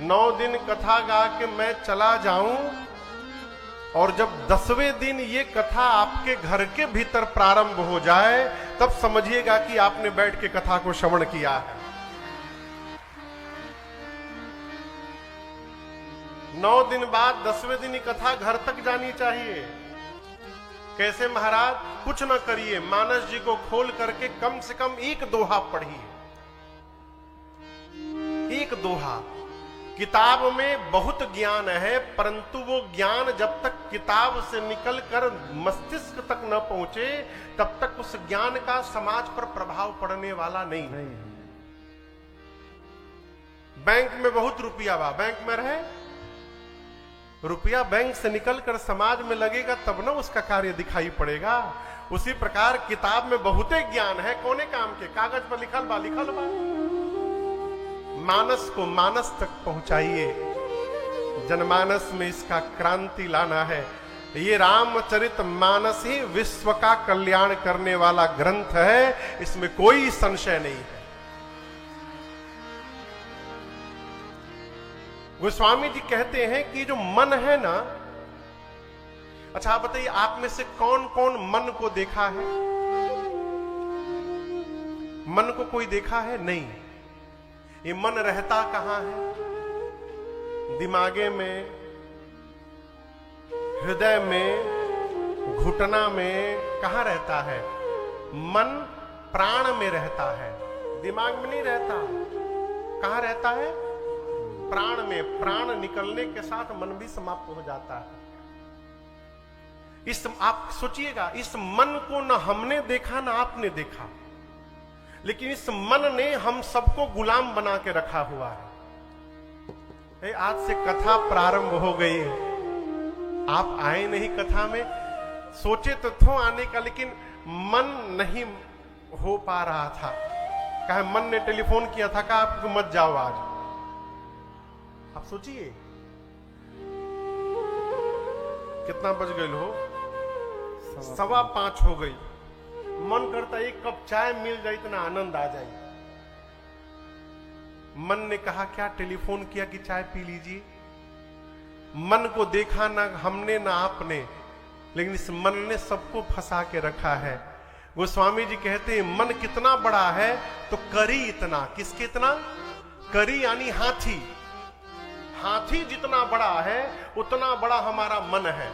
9 दिन कथा गा के मैं चला जाऊं, और जब 10वें दिन ये कथा आपके घर के भीतर प्रारंभ हो जाए, तब समझिएगा कि आपने बैठ के कथा को श्रवण किया है। 9 दिन बाद 10वें दिन कथा घर तक जानी चाहिए। कैसे महाराज? कुछ न करिए, मानस जी को खोल करके कम से कम 1 दोहा पढ़िए। 1 दोहा। किताब में बहुत ज्ञान है, परंतु वो ज्ञान जब तक किताब से निकलकर मस्तिष्क तक न पहुंचे, तब तक उस ज्ञान का समाज पर प्रभाव पड़ने वाला नहीं है। बैंक में बहुत रुपया बा, बैंक में रहे रुपया बैंक से निकलकर समाज में लगेगा तब ना उसका कार्य दिखाई पड़ेगा। उसी प्रकार किताब में बहुते ज्ञान है, कोने काम के, कागज पर लिखल बा। मानस को मानस तक पहुंचाइए, जनमानस में इसका क्रांति लाना है। ये रामचरित मानस ही विश्व का कल्याण करने वाला ग्रंथ है, इसमें कोई संशय नहीं है। गोस्वामी जी कहते हैं कि जो मन है ना, अच्छा आप बताइए, आप में से कौन कौन मन को देखा है? मन को कोई देखा है? नहीं। ये मन रहता कहां है? दिमागे में, हृदय में, घुटना में, कहां रहता है? मन प्राण में रहता है, दिमाग में नहीं रहता। कहां रहता है? प्राण में। प्राण निकलने के साथ मन भी समाप्त हो जाता है। आप सोचिएगा, इस मन को न हमने देखा न आपने देखा, लेकिन इस मन ने हम सबको गुलाम बना के रखा हुआ है। आज से कथा प्रारंभ हो गई है, आप आए नहीं कथा में, सोचे तो थो आने का, लेकिन मन नहीं हो पा रहा था। कहा मन ने टेलीफोन किया था, कहा आपको मत जाओ आज। आप सोचिए कितना बज गए हो, 5:15 हो गई। मन करता एक कप चाय मिल जाए, इतना आनंद आ जाए। मन ने कहा क्या टेलीफोन किया कि चाय पी लीजिए। मन को देखा ना हमने ना आपने, लेकिन इस मन ने सबको फंसा के रखा है। गोस्वामी जी कहते हैं मन कितना बड़ा है तो करी इतना। किसके इतना? करी यानी हाथी। हाथी जितना बड़ा है उतना बड़ा हमारा मन है।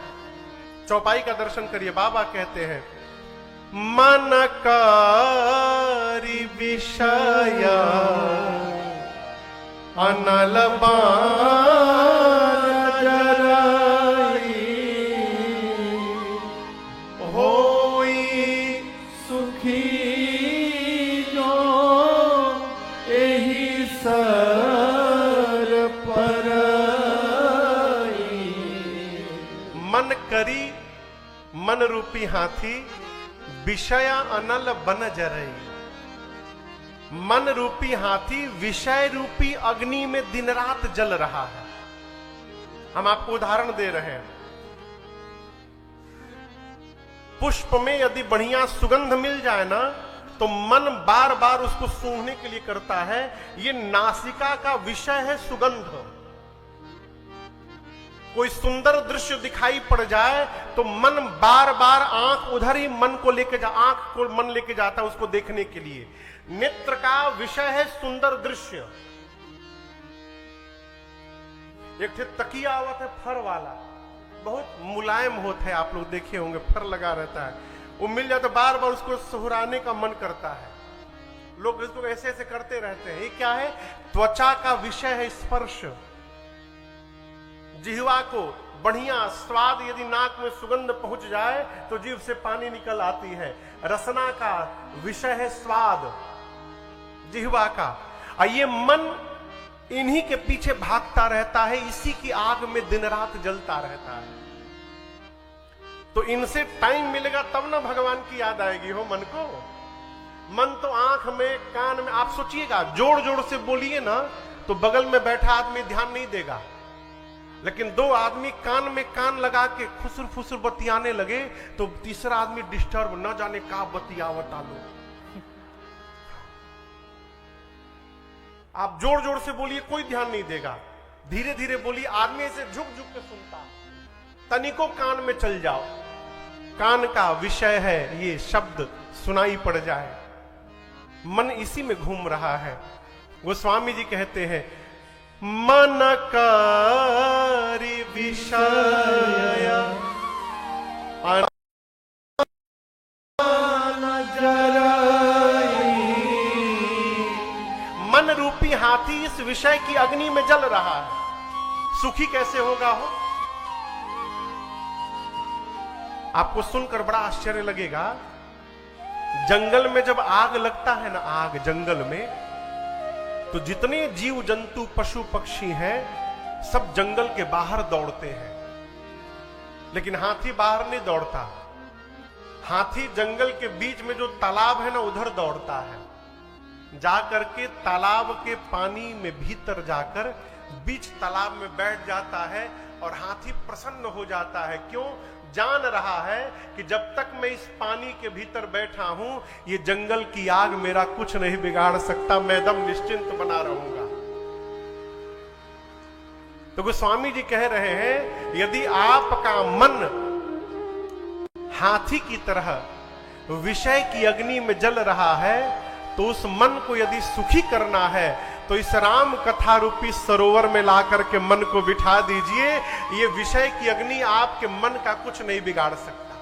चौपाई का दर्शन करिए, बाबा कहते हैं मन करी विषय अनल होई सुखी जो एही सर पर। मन करी मन रूपी हाथी, विषय अनल बन जरई। मन रूपी हाथी विषय रूपी अग्नि में दिन रात जल रहा है। हम आपको उदाहरण दे रहे हैं। पुष्प में यदि बढ़िया सुगंध मिल जाए ना, तो मन बार बार उसको सूंघने के लिए करता है। ये नासिका का विषय है सुगंध। कोई सुंदर दृश्य दिखाई पड़ जाए तो मन बार बार आंख उधर ही मन को लेके आंख को मन लेके जाता है उसको देखने के लिए। नेत्र का विषय है सुंदर दृश्य। एक तकिया आवत है फर वाला, बहुत मुलायम होता है, आप लोग देखे होंगे, फर लगा रहता है। वो मिल जाए तो बार बार उसको सुहराने का मन करता है। लोग इसको ऐसे ऐसे करते रहते हैं। ये क्या है? त्वचा का विषय है स्पर्श। जिह्वा को बढ़िया स्वाद, यदि नाक में सुगंध पहुंच जाए तो जीभ से पानी निकल आती है। रसना का विषय है स्वाद, जिह्वा का। और ये मन इन्हीं के पीछे भागता रहता है, इसी की आग में दिन रात जलता रहता है। तो इनसे टाइम मिलेगा तब ना भगवान की याद आएगी हो मन को। मन तो आंख में, कान में। आप सोचिएगा, जोड़ जोड़ से बोलिए ना तो बगल में बैठा आदमी ध्यान नहीं देगा, लेकिन दो आदमी कान में कान लगा के खुसुर फुसुर बतियाने लगे तो तीसरा आदमी डिस्टर्ब, न जाने का बतियावता लो। आप जोर जोर से बोलिए, कोई ध्यान नहीं देगा। धीरे धीरे बोलिए, आदमी से झुक झुक के सुनता। तनिको कान में चल जाओ, कान का विषय है ये शब्द सुनाई पड़ जाए। मन इसी में घूम रहा है। गोस्वामी जी कहते हैं मन करी विषय मन रूपी हाथी इस विषय की अग्नि में जल रहा है, सुखी कैसे होगा हो? आपको सुनकर बड़ा आश्चर्य लगेगा। जंगल में जब आग लगता है ना, आग जंगल में, तो जितने जीव जंतु पशु पक्षी हैं सब जंगल के बाहर दौड़ते हैं, लेकिन हाथी बाहर नहीं दौड़ता। हाथी जंगल के बीच में जो तालाब है ना, उधर दौड़ता है। जाकर के तालाब के पानी में भीतर जाकर बीच तालाब में बैठ जाता है और हाथी प्रसन्न हो जाता है। क्यों? जान रहा है कि जब तक मैं इस पानी के भीतर बैठा हूं, ये जंगल की आग मेरा कुछ नहीं बिगाड़ सकता, मैं एकदम निश्चिंत बना रहूंगा। तो गोस्वामी जी कह रहे हैं, यदि आपका मन हाथी की तरह विषय की अग्नि में जल रहा है, तो उस मन को यदि सुखी करना है तो इस राम कथा रूपी सरोवर में ला करके मन को बिठा दीजिए। ये विषय की अग्नि आपके मन का कुछ नहीं बिगाड़ सकता।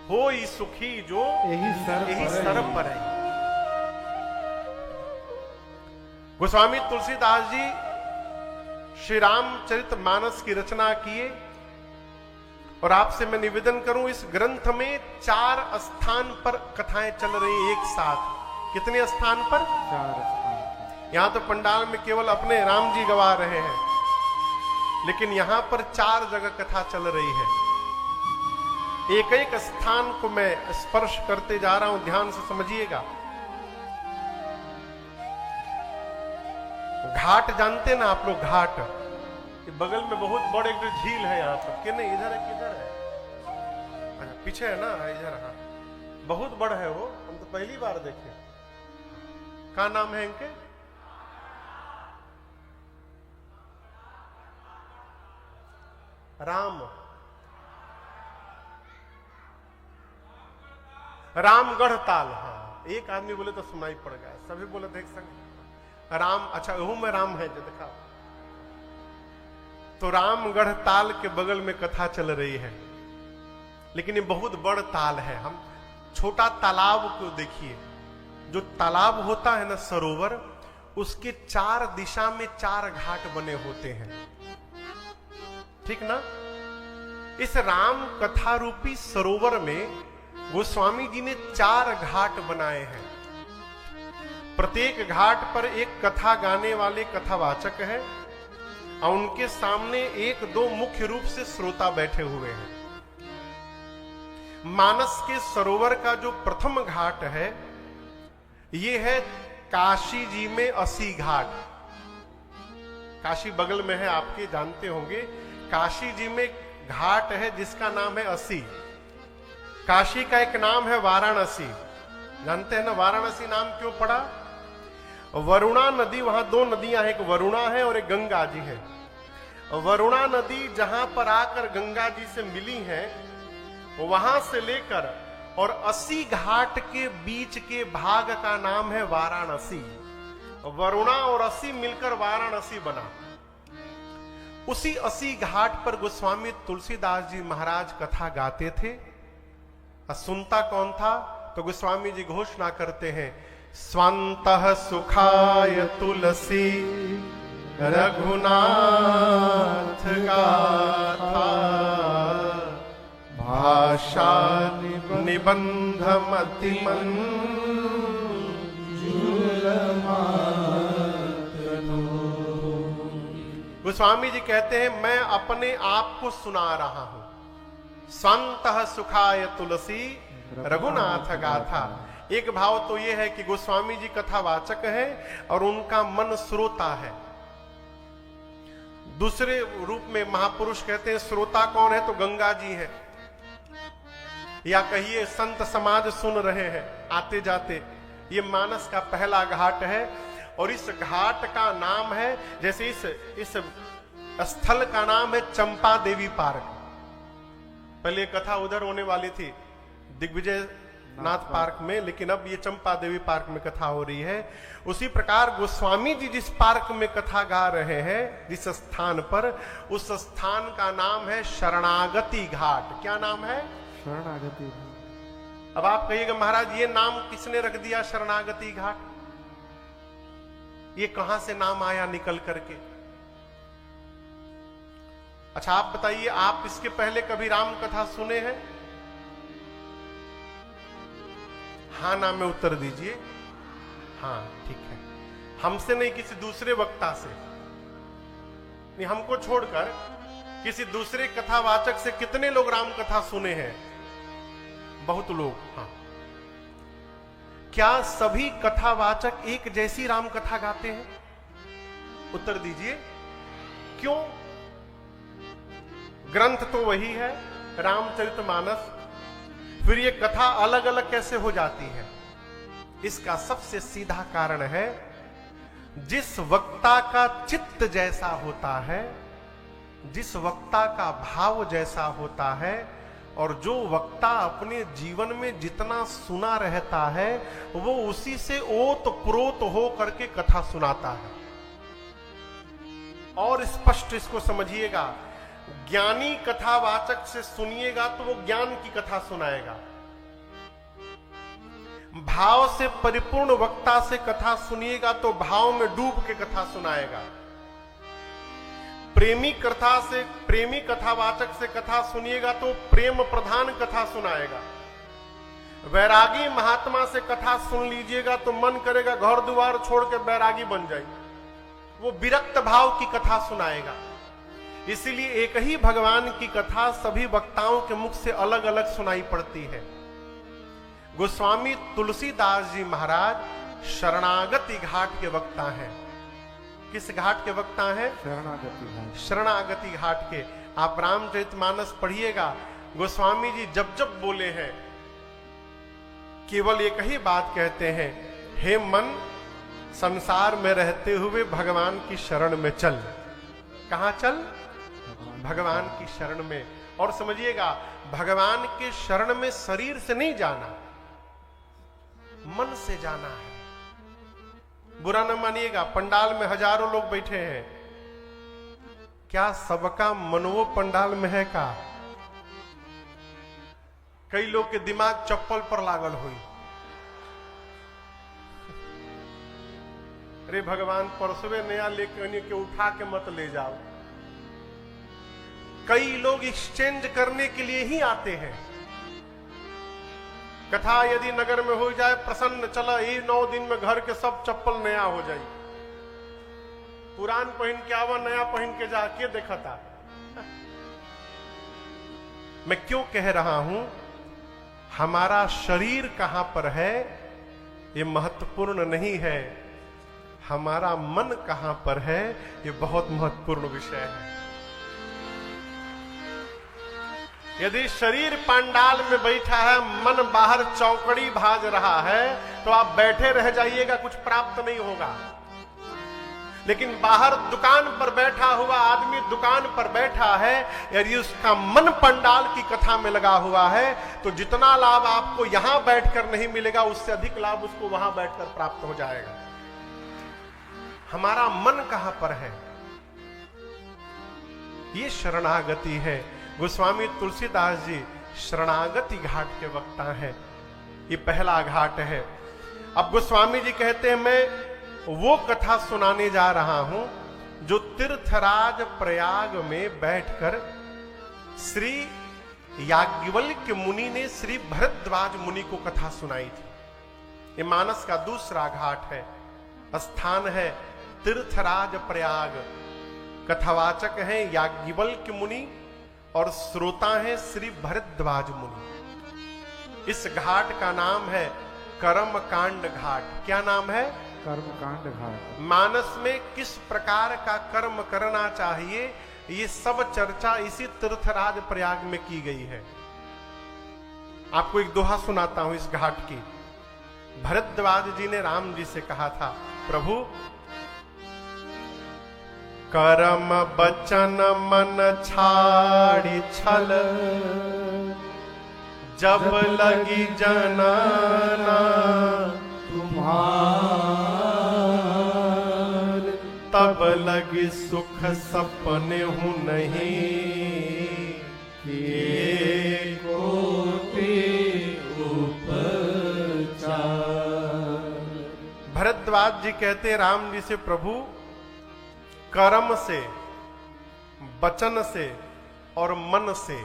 हो ही सुखी जो यही सर पर है। गोस्वामी तुलसीदास जी श्री रामचरितमानस की रचना किए, और आपसे मैं निवेदन करूं, इस ग्रंथ में 4 स्थान पर कथाएं चल रही एक साथ। कितने स्थान पर? 4 स्थान। यहां तो पंडाल में केवल अपने राम जी गवा रहे हैं, लेकिन यहां पर 4 जगह कथा चल रही है। एक एक स्थान को मैं स्पर्श करते जा रहा हूं, ध्यान से समझिएगा। घाट जानते ना आप लोग? घाट बगल में बहुत बड़े एक झील है यहाँ पर। कि नहीं, इधर है किधर है? अच्छा पीछे है ना, इधर। हाँ, बहुत बड़ा है वो, हम तो पहली बार देखे। क्या नाम है इनके? रामगढ़ ताल। हाँ, एक आदमी बोले तो सुनाई पड़ गया, सभी बोले देख संग राम। अच्छा वहू में राम है जो दिखा। तो रामगढ़ ताल के बगल में कथा चल रही है, लेकिन ये बहुत बड़ ताल है। हम छोटा तालाब को देखिए, जो तालाब होता है ना, सरोवर, उसके 4 दिशा में 4 घाट बने होते हैं, ठीक ना? इस राम कथा रूपी सरोवर में गोस्वामी जी ने 4 घाट बनाए हैं। प्रत्येक घाट पर एक कथा गाने वाले कथावाचक है, और उनके सामने 1-2 मुख्य रूप से श्रोता बैठे हुए हैं। मानस के सरोवर का जो प्रथम घाट है, ये है काशी जी में 80 घाट। काशी बगल में है, आपके जानते होंगे। काशी जी में घाट है जिसका नाम है 80। काशी का एक नाम है वाराणसी, जानते हैं ना? वाराणसी नाम क्यों पड़ा? वरुणा नदी, वहां 2 नदियां हैं, एक वरुणा है और एक गंगा जी है। वरुणा नदी जहां पर आकर गंगा जी से मिली है, वहां से लेकर और 80 घाट के बीच के भाग का नाम है वाराणसी। वरुणा और 80 मिलकर वाराणसी बना। उसी 80 घाट पर गोस्वामी तुलसीदास जी महाराज कथा गाते थे। सुनता कौन था? तो गोस्वामी जी घोषणा करते हैं, स्वांतः सुखाय तुलसी रघुनाथ गाथा, भाषा निबंध मतिमन गोस्वामी जी कहते हैं, मैं अपने आप को सुना रहा हूं। स्वांतः सुखाय तुलसी रघुनाथ गाथा। एक भाव तो यह है कि गोस्वामी जी कथावाचक है और उनका मन श्रोता है। दूसरे रूप में महापुरुष कहते हैं श्रोता कौन है? तो गंगा जी है, या कहिए संत समाज सुन रहे हैं आते जाते। ये मानस का पहला घाट है, और इस घाट का नाम है, जैसे इस स्थल का नाम है चंपा देवी पार्क। पहले कथा उधर होने वाली थी दिग्विजय नाथ पार्क में, लेकिन अब ये चंपा देवी पार्क में कथा हो रही है। उसी प्रकार गोस्वामी जी जिस पार्क में कथा गा रहे हैं, जिस स्थान पर, उस स्थान का नाम है शरणागति घाट। क्या नाम है? शरणागति। अब आप कहिएगा महाराज ये नाम किसने रख दिया शरणागति घाट? ये कहां से नाम आया निकल करके? अच्छा आप बताइए, आप इसके पहले कभी राम कथा सुने हैं? हाँ ना में उत्तर दीजिए। हाँ ठीक है, हमसे नहीं किसी दूसरे वक्ता से। नहीं, हमको छोड़कर किसी दूसरे कथावाचक से कितने लोग राम कथा सुने हैं? बहुत लोग। हाँ, क्या सभी कथावाचक एक जैसी राम कथा गाते हैं? उत्तर दीजिए, क्यों? ग्रंथ तो वही है, रामचरितमानस, फिर ये कथा अलग अलग कैसे हो जाती है? इसका सबसे सीधा कारण है, जिस वक्ता का चित्त जैसा होता है, जिस वक्ता का भाव जैसा होता है, और जो वक्ता अपने जीवन में जितना सुना रहता है, वो उसी से ओत प्रोत हो करके कथा सुनाता है। और स्पष्ट इसको समझिएगा, ज्ञानी कथावाचक से सुनिएगा तो वो ज्ञान की कथा सुनाएगा। भाव से परिपूर्ण वक्ता से कथा सुनिएगा तो भाव में डूब के कथा सुनाएगा। प्रेमी कथावाचक से कथा सुनिएगा तो प्रेम प्रधान कथा सुनाएगा। वैरागी महात्मा से कथा सुन लीजिएगा तो मन करेगा घर द्वार छोड़ के वैरागी बन जाए, वो विरक्त भाव की कथा सुनाएगा। इसीलिए एक ही भगवान की कथा सभी वक्ताओं के मुख से अलग अलग सुनाई पड़ती है। गोस्वामी तुलसीदास जी महाराज शरणागति घाट के वक्ता हैं। किस घाट के वक्ता हैं? शरणागति घाट। शरणागति घाट के। आप रामचरितमानस पढ़िएगा, गोस्वामी जी जब जब बोले हैं केवल एक ही बात कहते हैं, हे मन, संसार में रहते हुए भगवान की शरण में चल। कहां चल? भगवान की शरण में। और समझिएगा, भगवान के शरण में शरीर से नहीं जाना, मन से जाना है। बुरा न मानिएगा, पंडाल में हजारों लोग बैठे हैं, क्या सबका मन वो पंडाल में है का? कई लोग के दिमाग चप्पल पर लागल हुई, अरे भगवान परसवे नया लेके के उठा के मत ले जाओ। कई लोग एक्सचेंज करने के लिए ही आते हैं। कथा यदि नगर में हो जाए प्रसन्न, चला ये 9 दिन में घर के सब चप्पल नया हो जाए, पुरान पहन के आवा, नया पहन के जाके देखा था। मैं क्यों कह रहा हूं, हमारा शरीर कहां पर है ये महत्वपूर्ण नहीं है, हमारा मन कहां पर है ये बहुत महत्वपूर्ण विषय है। यदि शरीर पंडाल में बैठा है, मन बाहर चौकड़ी भाज रहा है, तो आप बैठे रह जाइएगा, कुछ प्राप्त नहीं होगा। लेकिन बाहर दुकान पर बैठा हुआ आदमी दुकान पर बैठा है, यदि उसका मन पंडाल की कथा में लगा हुआ है, तो जितना लाभ आपको यहां बैठकर नहीं मिलेगा, उससे अधिक लाभ उसको वहां बैठकर प्राप्त हो जाएगा। हमारा मन कहां पर है? ये शरणागति है। गोस्वामी तुलसीदास जी शरणागति घाट के वक्ता हैं। ये पहला घाट है। अब गोस्वामी जी कहते हैं, मैं वो कथा सुनाने जा रहा हूं जो तीर्थराज प्रयाग में बैठकर श्री याज्ञवल्क्य मुनि ने श्री भरद्वाज मुनि को कथा सुनाई थी। ये मानस का दूसरा घाट है। स्थान है तीर्थराज प्रयाग। कथावाचक हैं याज्ञवल्क्य मुनि और श्रोता हैं श्री भरद्वाज मुनि। इस घाट का नाम है कर्मकांड घाट। क्या नाम है? कर्मकांड घाट। मानस में किस प्रकार का कर्म करना चाहिए, ये सब चर्चा इसी तीर्थराज प्रयाग में की गई है। आपको एक दोहा सुनाता हूं इस घाट की। भरद्वाज जी ने राम जी से कहा था, प्रभु कर्म बचन मन छाड़ी छल, जब लगी जनाना तुम्हार, तब लगी सुख सपने हूं नहीं, किए कोटि उपचार। भरद्वाज जी कहते राम जी से, प्रभु कर्म से, वचन से और मन से,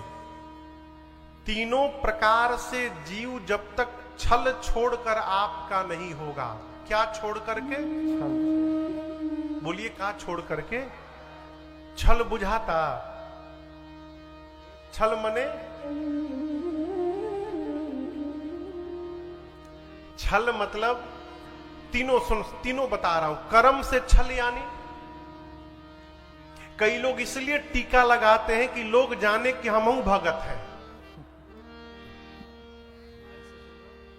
तीनों प्रकार से जीव जब तक छल छोड़कर आपका नहीं होगा। क्या छोड़ करके? बोलिए, क्या छोड़ करके? छल बुझाता। छल मने छल मतलब तीनों बता रहा हूं। कर्म से छल यानी कई लोग इसलिए टीका लगाते हैं कि लोग जाने कि हम भगत हैं।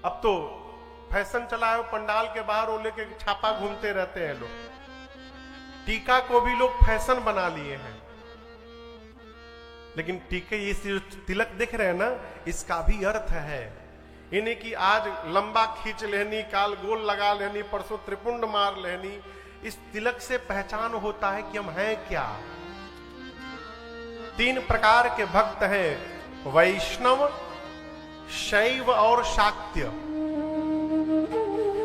अब तो फैशन चला है, पंडाल के बाहर वो लेके छापा घूमते रहते हैं लोग। टीका को भी लोग फैशन बना लिए हैं। लेकिन टीके ये जो तिलक दिख रहे हैं ना, इसका भी अर्थ है। इन्हें कि आज लंबा खींच लेनी, काल गोल लगा लेनी, परसों त्रिपुंड मार लेनी। इस तिलक से पहचान होता है कि हम हैं क्या। 3 प्रकार के भक्त हैं, वैष्णव, शैव और शाक्य।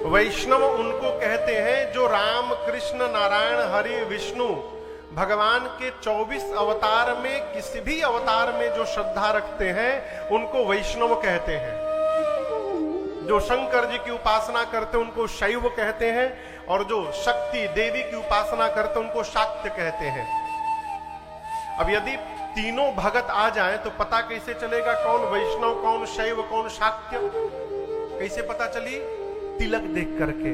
वैष्णव उनको कहते हैं जो राम, कृष्ण, नारायण, हरि, विष्णु भगवान के 24 अवतार में किसी भी अवतार में जो श्रद्धा रखते हैं उनको वैष्णव कहते हैं। जो शंकर जी की उपासना करते हैं उनको शैव कहते हैं, और जो शक्ति देवी की उपासना करते हैं उनको शाक्य कहते हैं। अब यदि तीनों भगत आ जाएं तो पता कैसे चलेगा कौन वैष्णव, कौन शैव, कौन शाक्य? कैसे पता चली? तिलक देख करके।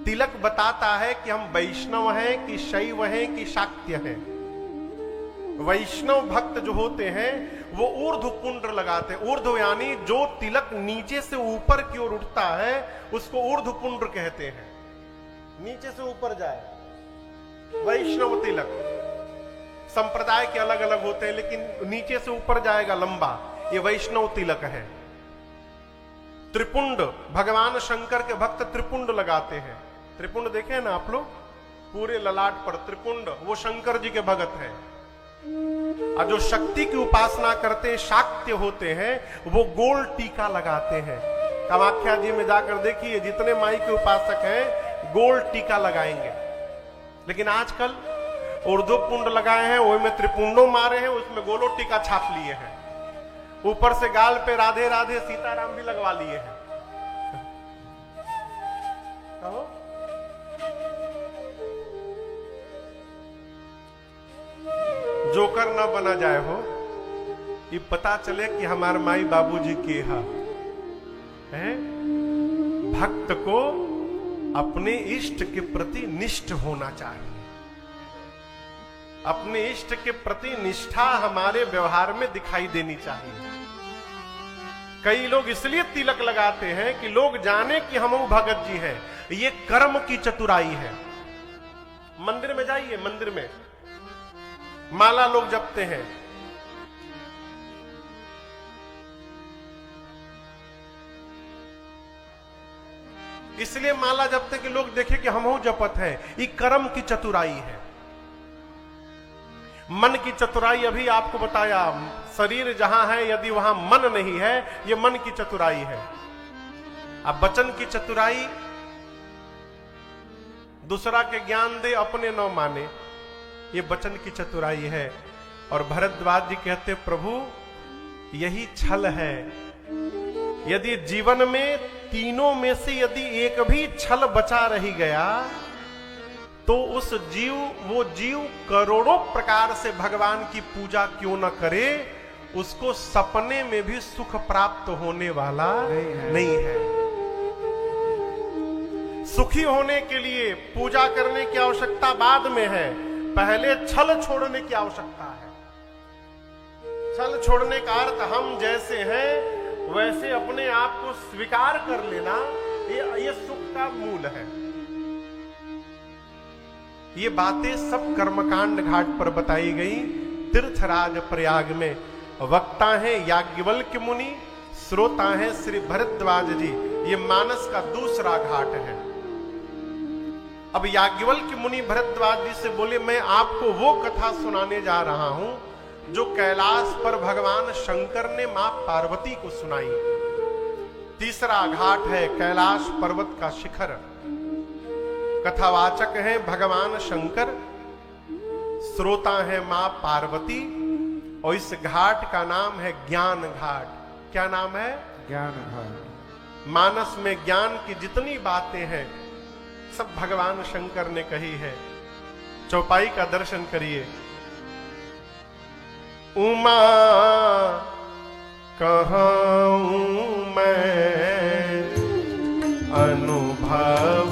तिलक बताता है कि हम वैष्णव हैं कि शैव हैं कि शाक्य हैं। वैष्णव भक्त जो होते हैं वो ऊर्ध्व पुंड्र लगाते हैं। ऊर्ध्व यानी जो तिलक नीचे से ऊपर की ओर उठता है उसको ऊर्ध्व पुंड्र कहते हैं। नीचे से ऊपर जाए वैष्णव तिलक। संप्रदाय के अलग अलग होते हैं लेकिन नीचे से ऊपर जाएगा लंबा, ये वैष्णव तिलक है। त्रिपुंड, भगवान शंकर के भक्त त्रिपुंड लगाते हैं। त्रिपुंड देखे ना आप लोग, पूरे ललाट पर त्रिपुंड, वो शंकर जी के भगत हैं। और जो शक्ति की उपासना करते हैं, शाक्य होते हैं, वो गोल टीका लगाते हैं। कामाख्या जी में जाकर देखिए जितने माई के उपासक हैं गोल टीका लगाएंगे। लेकिन आजकल ऊर्ध्व पुंड लगाए हैं, वो में त्रिपुंडों मारे हैं, उसमें गोलो टीका छाप लिए हैं। ऊपर से गाल पे राधे राधे सीताराम भी लगवा लिए हैं। कहो जोकर ना बना जाए हो, ये पता चले कि हमारे माई बाबूजी के हैं। भक्त को अपने इष्ट के प्रति निष्ठ होना चाहिए। अपने इष्ट के प्रति निष्ठा हमारे व्यवहार में दिखाई देनी चाहिए। कई लोग इसलिए तिलक लगाते हैं कि लोग जाने कि हम भगत जी हैं। ये कर्म की चतुराई है। मंदिर में जाइए, मंदिर में माला लोग जपते हैं। इसलिए माला जपते कि लोग देखें कि हम जपत हैं। ये कर्म की चतुराई है। मन की चतुराई अभी आपको बताया। शरीर जहां है यदि वहां मन नहीं है, ये मन की चतुराई है। अब वचन की चतुराई, दूसरा के ज्ञान दे अपने न माने, ये वचन की चतुराई है। और भरद्वाज जी कहते प्रभु यही छल है। यदि जीवन में तीनों में से यदि एक भी छल बचा रही गया तो उस वो जीव करोड़ों प्रकार से भगवान की पूजा क्यों न करे, उसको सपने में भी सुख प्राप्त होने वाला नहीं है। सुखी होने के लिए पूजा करने की आवश्यकता बाद में है, पहले छल छोड़ने की आवश्यकता है। छल छोड़ने का अर्थ हम जैसे हैं वैसे अपने आप को स्वीकार कर लेना, ये सुख का मूल है। ये बातें सब कर्मकांड घाट पर बताई गई। तीर्थराज प्रयाग में वक्ता हैं याज्ञवल्क्य मुनि, श्रोता हैं श्री भरद्वाज जी। ये मानस का दूसरा घाट है। अब याज्ञवल्क्य मुनि भरद्वाज जी से बोले मैं आपको वो कथा सुनाने जा रहा हूं जो कैलाश पर भगवान शंकर ने मां पार्वती को सुनाई। तीसरा घाट है कैलाश पर्वत का शिखर। कथावाचक हैं भगवान शंकर, श्रोता है मां पार्वती, और इस घाट का नाम है ज्ञान घाट। क्या नाम है? ज्ञान घाट। मानस में ज्ञान की जितनी बातें हैं सब भगवान शंकर ने कही है। चौपाई का दर्शन करिए। उमा कहूँ मैं अनुभव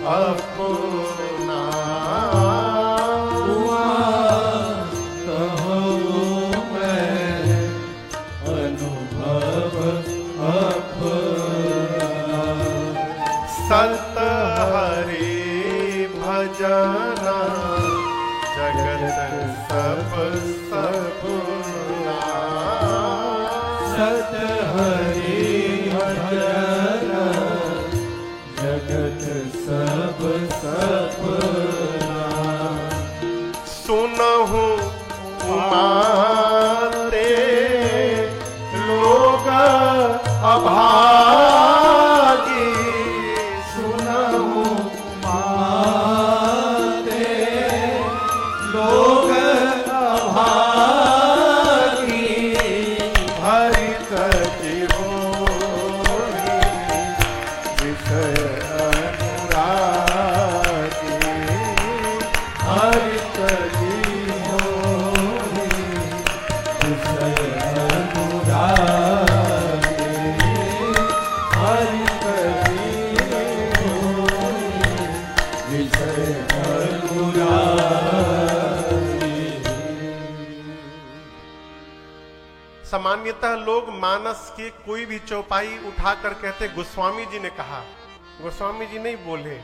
अपना, उमा कहूँ मैं अनुभव अपना, सत हरि भजना जगत सब सपना, सत हरि भजना जगत सब सपना, सुनहु उमा ते लोग अभागी, सुनहु माते लोग अभागी, हरि सचि होई विषय अनुरागी, हरि सचि होई विषय अनुरागी, हरि सचि होई विषय अनुरागी। सामान्यतः लोग मानस के कोई भी चौपाई उठाकर कहते गोस्वामी जी ने कहा। गोस्वामी जी नहीं बोले।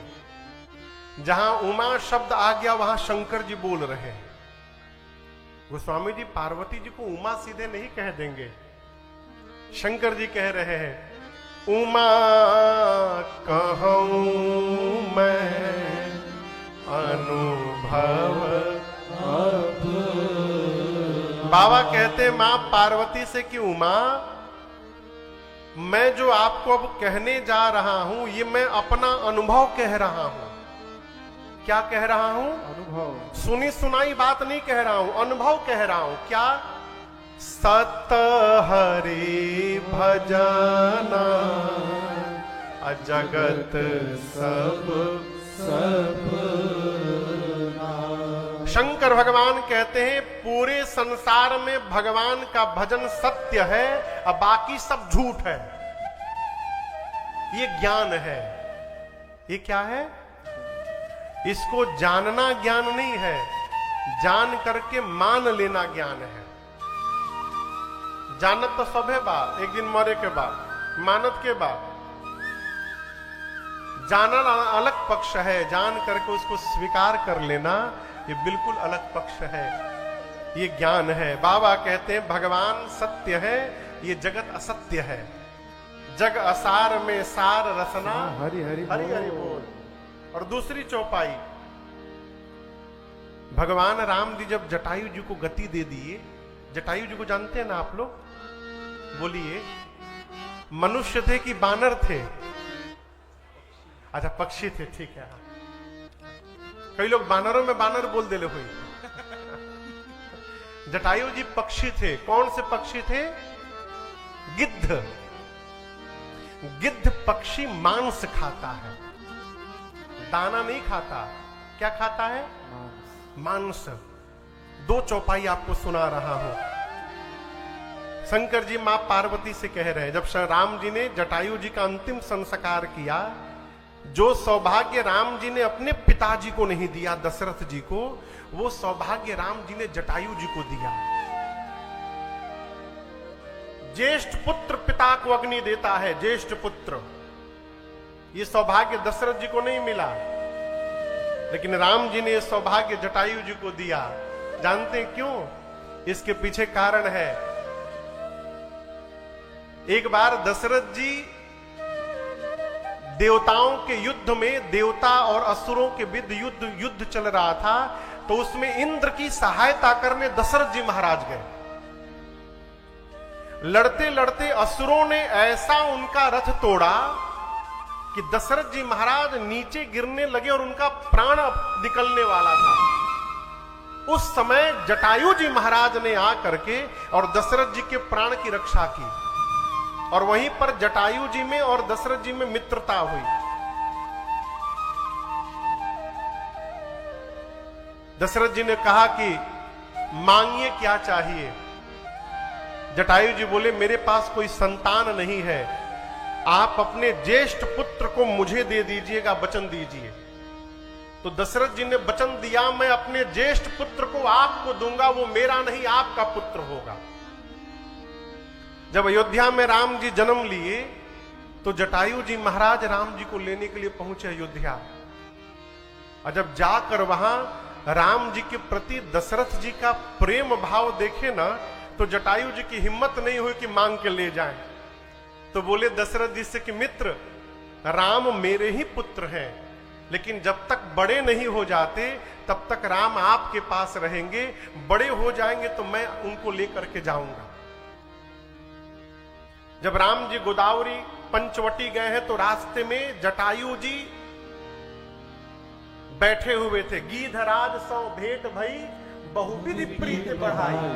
जहां उमा शब्द आ गया वहां शंकर जी बोल रहे हैं। गोस्वामी जी पार्वती जी को उमा सीधे नहीं कह देंगे। शंकर जी कह रहे हैं उमा कहूं मैं अनुभव। बाबा कहते मां पार्वती से कि उमा, मैं जो आपको अब कहने जा रहा हूं ये मैं अपना अनुभव कह रहा हूं। क्या कह रहा हूं? अनुभव। सुनी सुनाई बात नहीं कह रहा हूं, अनुभव कह रहा हूं। क्या? सत हरि भजना जगत सब सपना। शंकर भगवान कहते हैं पूरे संसार में भगवान का भजन सत्य है और बाकी सब झूठ है। ये ज्ञान है। ये क्या है? इसको जानना ज्ञान नहीं है, जान करके मान लेना ज्ञान है। जानत तो सब है बा, एक दिन मरे के बाद, मानत के बाद। जानना अलग पक्ष है, जान करके उसको स्वीकार कर लेना ये बिल्कुल अलग पक्ष है। ये ज्ञान है। बाबा कहते हैं भगवान सत्य है, ये जगत असत्य है। जग असार में सार रसना हरि हरि हरि हरि बोल। और दूसरी चौपाई, भगवान राम जी जब जटायु जी को गति दे दिए। जटायु जी को जानते हैं ना आप लोग? बोलिए। मनुष्य थे कि बानर थे? अच्छा पक्षी थे, ठीक है। कई लोग बानरों में बानर बोल देले हुई। जटायु जी पक्षी थे। कौन से पक्षी थे? गिद्ध। गिद्ध पक्षी मांस खाता है, दाना नहीं खाता। क्या खाता है? मांस। दो चौपाई आपको सुना रहा हूं। शंकर जी मां पार्वती से कह रहे हैं जब राम जी ने जटायु जी का अंतिम संस्कार किया, जो सौभाग्य राम जी ने अपने पिताजी को नहीं दिया, दशरथ जी को, वो सौभाग्य राम जी ने जटायु जी को दिया। ज्येष्ठ पुत्र पिता को अग्नि देता है, ज्येष्ठ पुत्र। ये सौभाग्य दशरथ जी को नहीं मिला, लेकिन राम जी ने सौभाग्य जटायु जी को दिया। जानते हैं क्यों? इसके पीछे कारण है। एक बार दशरथ जी देवताओं के युद्ध में, देवता और असुरों के बीच युद्ध चल रहा था, तो उसमें इंद्र की सहायता करने दशरथ जी महाराज गए। लड़ते लड़ते असुरों ने ऐसा उनका रथ तोड़ा कि दशरथ जी महाराज नीचे गिरने लगे और उनका प्राण निकलने वाला था। उस समय जटायु जी महाराज ने आकर के और दशरथ जी के प्राण की रक्षा की, और वहीं पर जटायु जी में और दशरथ जी में मित्रता हुई। दशरथ जी ने कहा कि मांगिए क्या चाहिए। जटायु जी बोले मेरे पास कोई संतान नहीं है, आप अपने ज्येष्ठ पुत्र को मुझे दे दीजिएगा, वचन दीजिए। तो दशरथ जी ने वचन दिया, मैं अपने ज्येष्ठ पुत्र को आपको दूंगा, वो मेरा नहीं आपका पुत्र होगा। जब अयोध्या में राम जी जन्म लिए तो जटायु जी महाराज राम जी को लेने के लिए पहुंचे अयोध्या। और जब जाकर वहां राम जी के प्रति दशरथ जी का प्रेम भाव देखे ना, तो जटायु जी की हिम्मत नहीं हुई कि मांग के ले जाएं। तो बोले दशरथ जी से कि मित्र, राम मेरे ही पुत्र हैं, लेकिन जब तक बड़े नहीं हो जाते तब तक राम आपके पास रहेंगे, बड़े हो जाएंगे तो मैं उनको लेकर के जाऊंगा। जब राम जी गोदावरी पंचवटी गए हैं तो रास्ते में जटायु जी बैठे हुए थे। गीधराज सौ भेंट भई बहुविधि प्रीत बढ़ाई,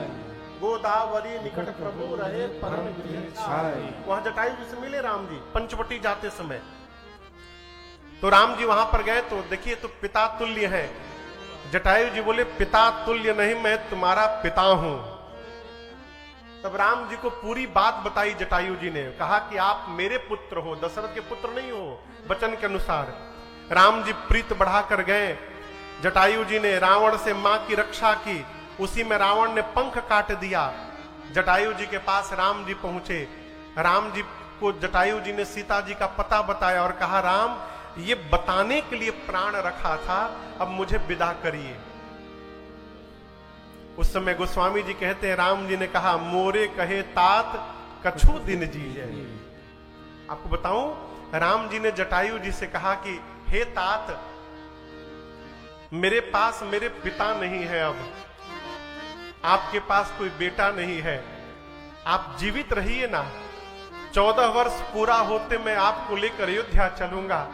गोदावरी निकट प्रभु रहे परम छाई। वहां जटायु जी से मिले राम जी पंचवटी जाते समय। तो राम जी वहां पर गए तो देखिए तो पिता तुल्य है। जटायु जी बोले पिता तुल्य नहीं, मैं तुम्हारा पिता हूं। तब राम जी को पूरी बात बताई जटायु जी ने, कहा कि आप मेरे पुत्र हो, दशरथ के पुत्र नहीं हो। वचन के अनुसार राम जी प्रीत बढ़ाकर गए। जटायु जी ने रावण से मां की रक्षा की, उसी में रावण ने पंख काट दिया। जटायु जी के पास राम जी पहुंचे। राम जी को जटायु जी ने सीता जी का पता बताया और कहा राम, ये बताने के लिए प्राण रखा था, अब मुझे विदा करिए। उस समय गोस्वामी जी कहते हैं राम जी ने कहा मोरे कहे तात कछु दिन जीजे। आपको बताऊं, राम जी ने जटायु जी से कहा कि हे तात, मेरे पास मेरे पिता नहीं है, अब आपके पास कोई बेटा नहीं है, आप जीवित रहिए ना। 14 वर्ष पूरा होते मैं आपको लेकर अयोध्या चलूंगा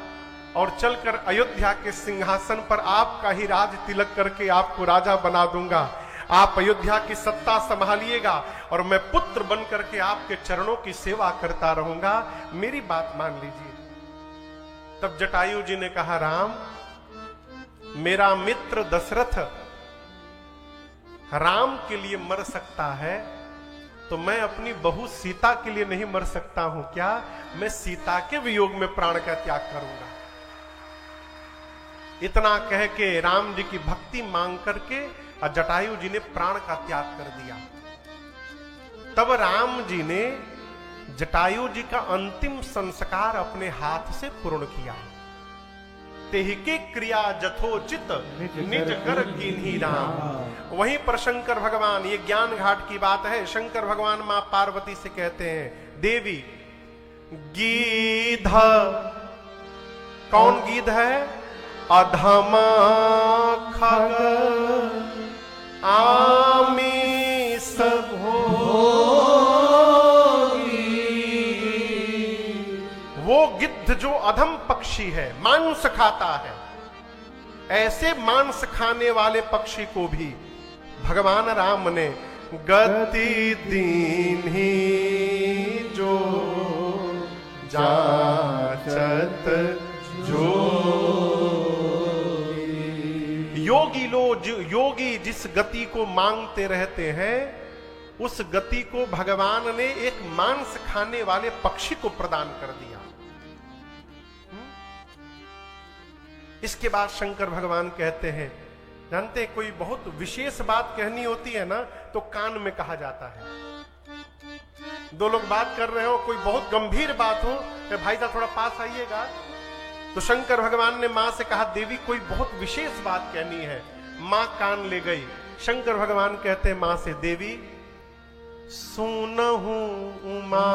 और चलकर अयोध्या के सिंहासन पर आपका ही राज तिलक करके आपको राजा बना दूंगा। आप अयोध्या की सत्ता संभालिएगा और मैं पुत्र बन करके आपके चरणों की सेवा करता रहूंगा, मेरी बात मान लीजिए। तब जटायु जी ने कहा राम, मेरा मित्र दशरथ राम के लिए मर सकता है, तो मैं अपनी बहू सीता के लिए नहीं मर सकता हूं क्या? मैं सीता के वियोग में प्राण का त्याग करूंगा। इतना कह के राम जी की भक्ति मांग करके और जटायु जी ने प्राण का त्याग कर दिया। तब राम जी ने जटायु जी का अंतिम संस्कार अपने हाथ से पूर्ण किया। तेहि के क्रिया जथोचित निज कर कीन्ही राम। वहीं पर शंकर भगवान, ये ज्ञान घाट की बात है, शंकर भगवान मां पार्वती से कहते हैं देवी गीध, कौन गीध है? अधमा खग आमीस भोगी। वो गिद्ध जो अधम पक्षी है, मांस खाता है, ऐसे मांस खाने वाले पक्षी को भी भगवान राम ने गति दीन्ही जो जाचत जो। योगी जिस गति को मांगते रहते हैं, उस गति को भगवान ने एक मांस खाने वाले पक्षी को प्रदान कर दिया। इसके बाद शंकर भगवान कहते हैं, जानते हैं कोई बहुत विशेष बात कहनी होती है ना, तो कान में कहा जाता है। दो लोग बात कर रहे हो, कोई बहुत गंभीर बात हो, तो भाई साहब थोड़ा पास आइएगा। तो शंकर भगवान ने मां से कहा देवी कोई बहुत विशेष बात कहनी है। मां कान ले गई। शंकर भगवान कहते हैं मां से, देवी सुनहु उमा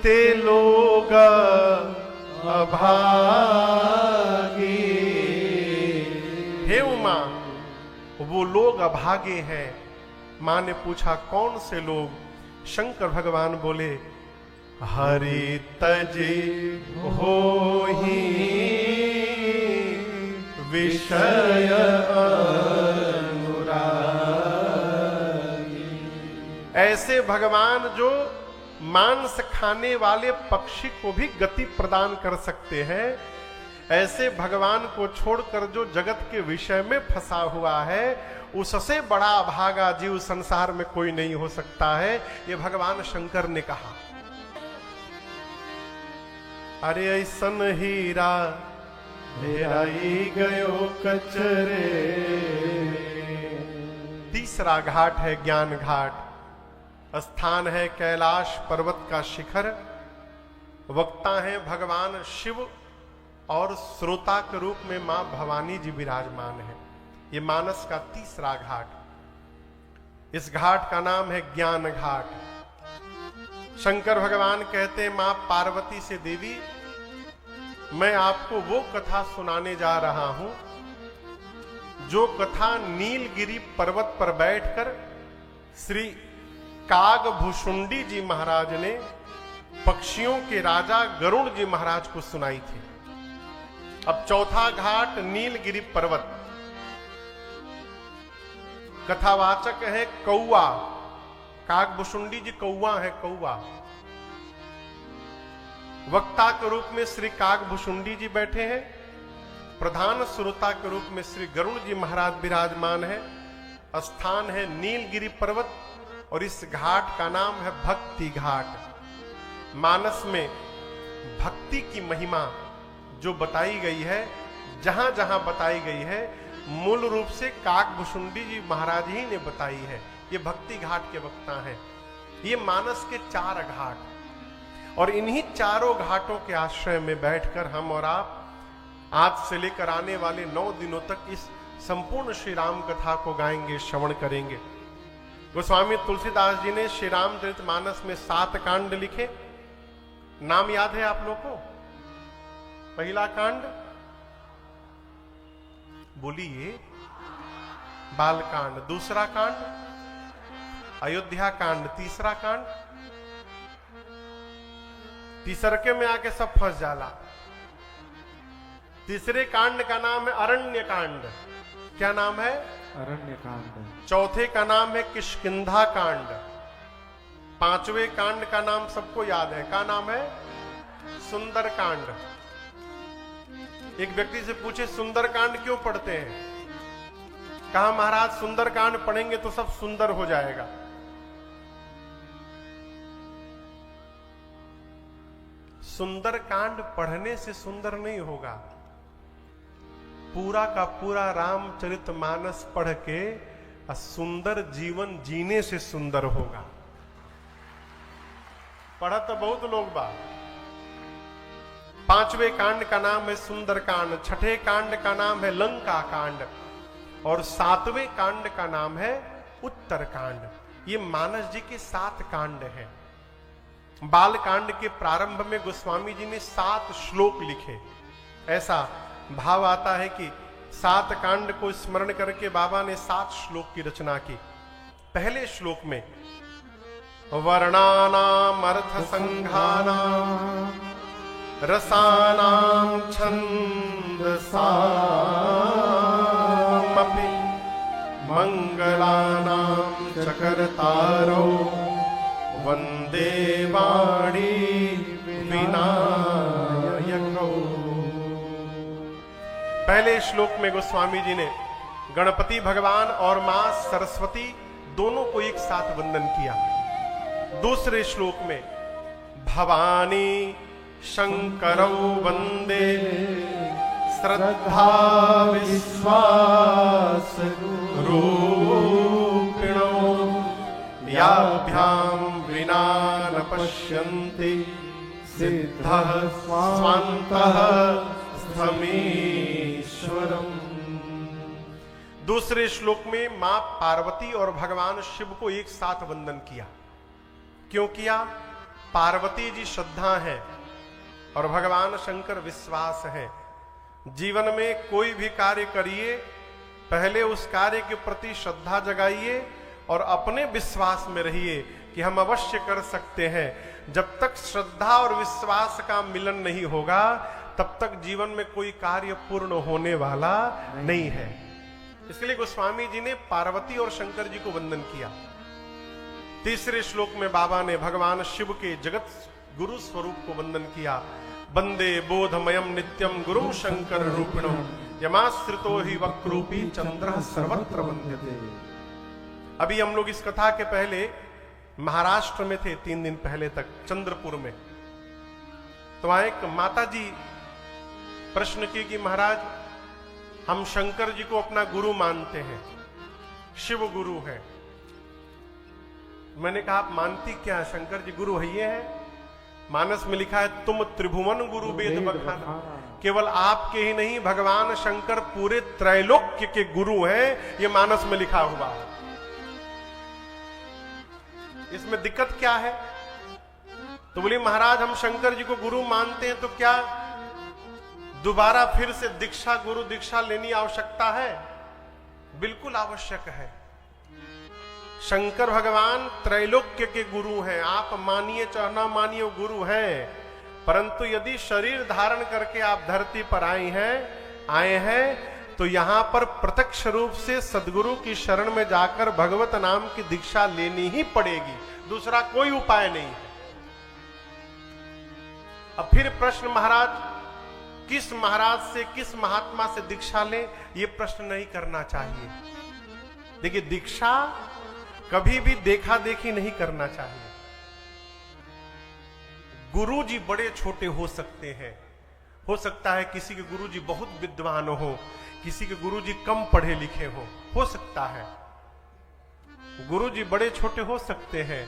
ते लोग अभागी। हे उमा, वो लोग अभागे हैं। मां ने पूछा कौन से लोग? शंकर भगवान बोले हरि तजी होहि विषय अनुरागी। ऐसे भगवान जो मांस खाने वाले पक्षी को भी गति प्रदान कर सकते हैं, ऐसे भगवान को छोड़कर जो जगत के विषय में फंसा हुआ है, उससे बड़ा भागा जीव संसार में कोई नहीं हो सकता है, ये भगवान शंकर ने कहा। अरे ऐसन हीरा हेराई गयो कचरे। तीसरा घाट है ज्ञान घाट, स्थान है कैलाश पर्वत का शिखर, वक्ता है भगवान शिव और श्रोता के रूप में मां भवानी जी विराजमान है। ये मानस का तीसरा घाट। इस घाट का नाम है ज्ञान घाट। शंकर भगवान कहते हैं मां पार्वती से, देवी मैं आपको वो कथा सुनाने जा रहा हूं जो कथा नीलगिरी पर्वत पर बैठकर श्री कागभुशुंडी जी महाराज ने पक्षियों के राजा गरुड़ जी महाराज को सुनाई थी। अब चौथा घाट नीलगिरी पर्वत। कथावाचक है कौआ, कागभुशुंडी जी कौआ है, कौआ। वक्ता के रूप में श्री कागभुशुंडी जी बैठे हैं, प्रधान श्रोता के रूप में श्री गरुड़ जी महाराज विराजमान है। स्थान है नीलगिरी पर्वत और इस घाट का नाम है भक्ति घाट। मानस में भक्ति की महिमा जो बताई गई है, जहां जहां बताई गई है, मूल रूप से कागभुशुंडी जी महाराज ही ने बताई है। ये भक्ति घाट के वक्ता हैं। ये मानस के 4 घाट, और इन्हीं चारों घाटों के आश्रय में बैठकर हम और आप आज से लेकर आने वाले 9 दिनों तक इस संपूर्ण श्री राम कथा को गाएंगे, श्रवण करेंगे। गोस्वामी तुलसीदास जी ने श्री रामचरितमानस में 7 कांड लिखे। नाम याद है आप लोग को? पहला कांड बोलिए बालकांड, दूसरा कांड अयोध्या कांड, तीसरा कांड तीसरके में आके सब फंस जाला। तीसरे कांड का नाम है अरण्य कांड। क्या नाम है? अरण्य कांड। चौथे का नाम है किष्किंधा कांड। 5वें कांड का नाम सबको याद है, क्या नाम है? सुंदर कांड। एक व्यक्ति से पूछे सुंदर कांड क्यों पढ़ते हैं? कहा महाराज सुंदर कांड पढ़ेंगे तो सब सुंदर हो जाएगा। सुंदर कांड पढ़ने से सुंदर नहीं होगा, पूरा का पूरा रामचरितमानस पढ़ के सुंदर जीवन जीने से सुंदर होगा। पढ़ा तो बहुत लोग बा। 5वें कांड का नाम है सुंदर कांड, 6ठे कांड का नाम है लंका कांड और 7वें कांड का नाम है उत्तर कांड। ये मानस जी के 7 कांड हैं। बाल कांड के प्रारंभ में गोस्वामी जी ने 7 श्लोक लिखे। ऐसा भाव आता है कि 7 कांड को स्मरण करके बाबा ने 7 श्लोक की रचना की। पहले श्लोक में वर्णानाम अर्थ संघानाम रसानाम छंदसामपि मंगलानाम चकरतारो वंदे वाणी विनायको। पहले श्लोक में गोस्वामी जी ने गणपति भगवान और मां सरस्वती दोनों को एक साथ वंदन किया। दूसरे श्लोक में भवानी शंकरौ वंदे श्रद्धा विश्वास रूपिणो याभ्याम विना न पश्यन्ति सिद्धः स्वान्तः स्थमीश्वरम्। दूसरे श्लोक में मां पार्वती और भगवान शिव को एक साथ वंदन किया। क्यों किया? पार्वती जी श्रद्धा है और भगवान शंकर विश्वास है। जीवन में कोई भी कार्य करिए, पहले उस कार्य के प्रति श्रद्धा जगाइए और अपने विश्वास में रहिए कि हम अवश्य कर सकते हैं। जब तक श्रद्धा और विश्वास का मिलन नहीं होगा तब तक जीवन में कोई कार्य पूर्ण होने वाला नहीं है। इसलिए गोस्वामी जी ने पार्वती और शंकर जी को वंदन किया। तीसरे श्लोक में बाबा ने भगवान शिव के जगत गुरु स्वरूप को वंदन किया। वंदे बोधमयम नित्यम गुरुम शंकर रूपिणम यमाश्रितो ही वक्रूपी चंद्र सर्वत्र वंद्यते। अभी हम लोग इस कथा के पहले महाराष्ट्र में थे, 3 दिन पहले तक चंद्रपुर में। तो वहां एक माता जी प्रश्न की कि महाराज हम शंकर जी को अपना गुरु मानते हैं, शिव गुरु है। मैंने कहा आप मानती क्या है? शंकर जी गुरु है ये है, मानस में लिखा है तुम त्रिभुवन गुरु वेद बखाना। केवल आपके ही नहीं, भगवान शंकर पूरे त्रैलोक्य के गुरु हैं, ये मानस में लिखा हुआ है। इसमें दिक्कत क्या है? तो बोली महाराज हम शंकर जी को गुरु मानते हैं, तो क्या दोबारा फिर से दीक्षा, गुरु दीक्षा लेनी आवश्यकता है? बिल्कुल आवश्यक है। शंकर भगवान त्रैलोक्य के गुरु हैं, आप मानिए चाहे ना मानिए गुरु हैं। परंतु यदि शरीर धारण करके आप धरती पर आए हैं तो यहां पर प्रत्यक्ष रूप से सदगुरु की शरण में जाकर भगवत नाम की दीक्षा लेनी ही पड़ेगी, दूसरा कोई उपाय नहीं है। अब फिर प्रश्न, महाराज किस महाराज से, किस महात्मा से दीक्षा लें, यह प्रश्न नहीं करना चाहिए। देखिए दीक्षा कभी भी देखा देखी नहीं करना चाहिए। गुरु जी बड़े छोटे हो सकते हैं, हो सकता है किसी के गुरु जी बहुत विद्वान हो, किसी के गुरु जी कम पढ़े लिखे हो सकता है। गुरु जी बड़े छोटे हो सकते हैं,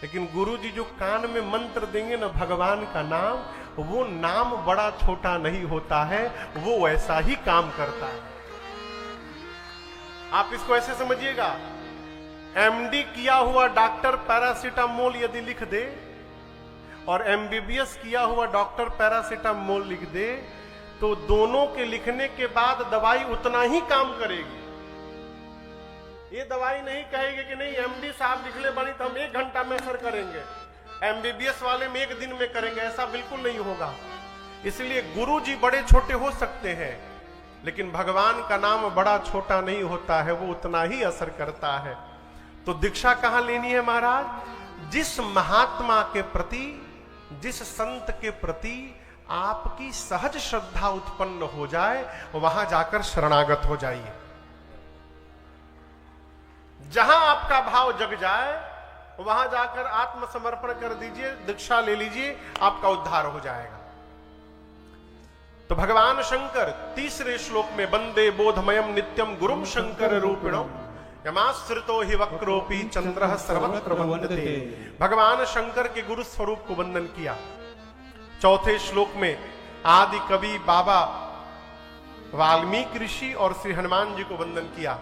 लेकिन गुरु जी जो कान में मंत्र देंगे ना भगवान का नाम, वो नाम बड़ा छोटा नहीं होता है, वो वैसा ही काम करता है। आप इसको ऐसे समझिएगा, एमडी किया हुआ डॉक्टर पैरासीटामोल यदि लिख दे और एमबीबीएस किया हुआ डॉक्टर पैरासीटामोल लिख दे, तो दोनों के लिखने के बाद दवाई उतना ही काम करेगी। ये दवाई नहीं कहेगी कि नहीं एमडी साहब लिख ले बनी तो हम 1 घंटा में असर करेंगे, एमबीबीएस वाले में 1 दिन में करेंगे, ऐसा बिल्कुल नहीं होगा। इसलिए गुरु जी बड़े छोटे हो सकते हैं, लेकिन भगवान का नाम बड़ा छोटा नहीं होता है, वो उतना ही असर करता है। तो दीक्षा कहां लेनी है महाराज? जिस महात्मा के प्रति, जिस संत के प्रति आपकी सहज श्रद्धा उत्पन्न हो जाए, वहां जाकर शरणागत हो जाइए। जहां आपका भाव जग जाए वहां जाकर आत्मसमर्पण कर दीजिए, दीक्षा ले लीजिए, आपका उद्धार हो जाएगा। तो भगवान शंकर तीसरे श्लोक में वंदे बोधमयम नित्यम गुरुम शंकर रूपिणम यमाश्रितो हि वक्रोपी चंद्रः सर्वत्र वंदते। भगवान शंकर के गुरु स्वरूप को वंदन किया। चौथे श्लोक में आदि कवि बाबा वाल्मीकि ऋषि और श्री हनुमान जी को वंदन किया।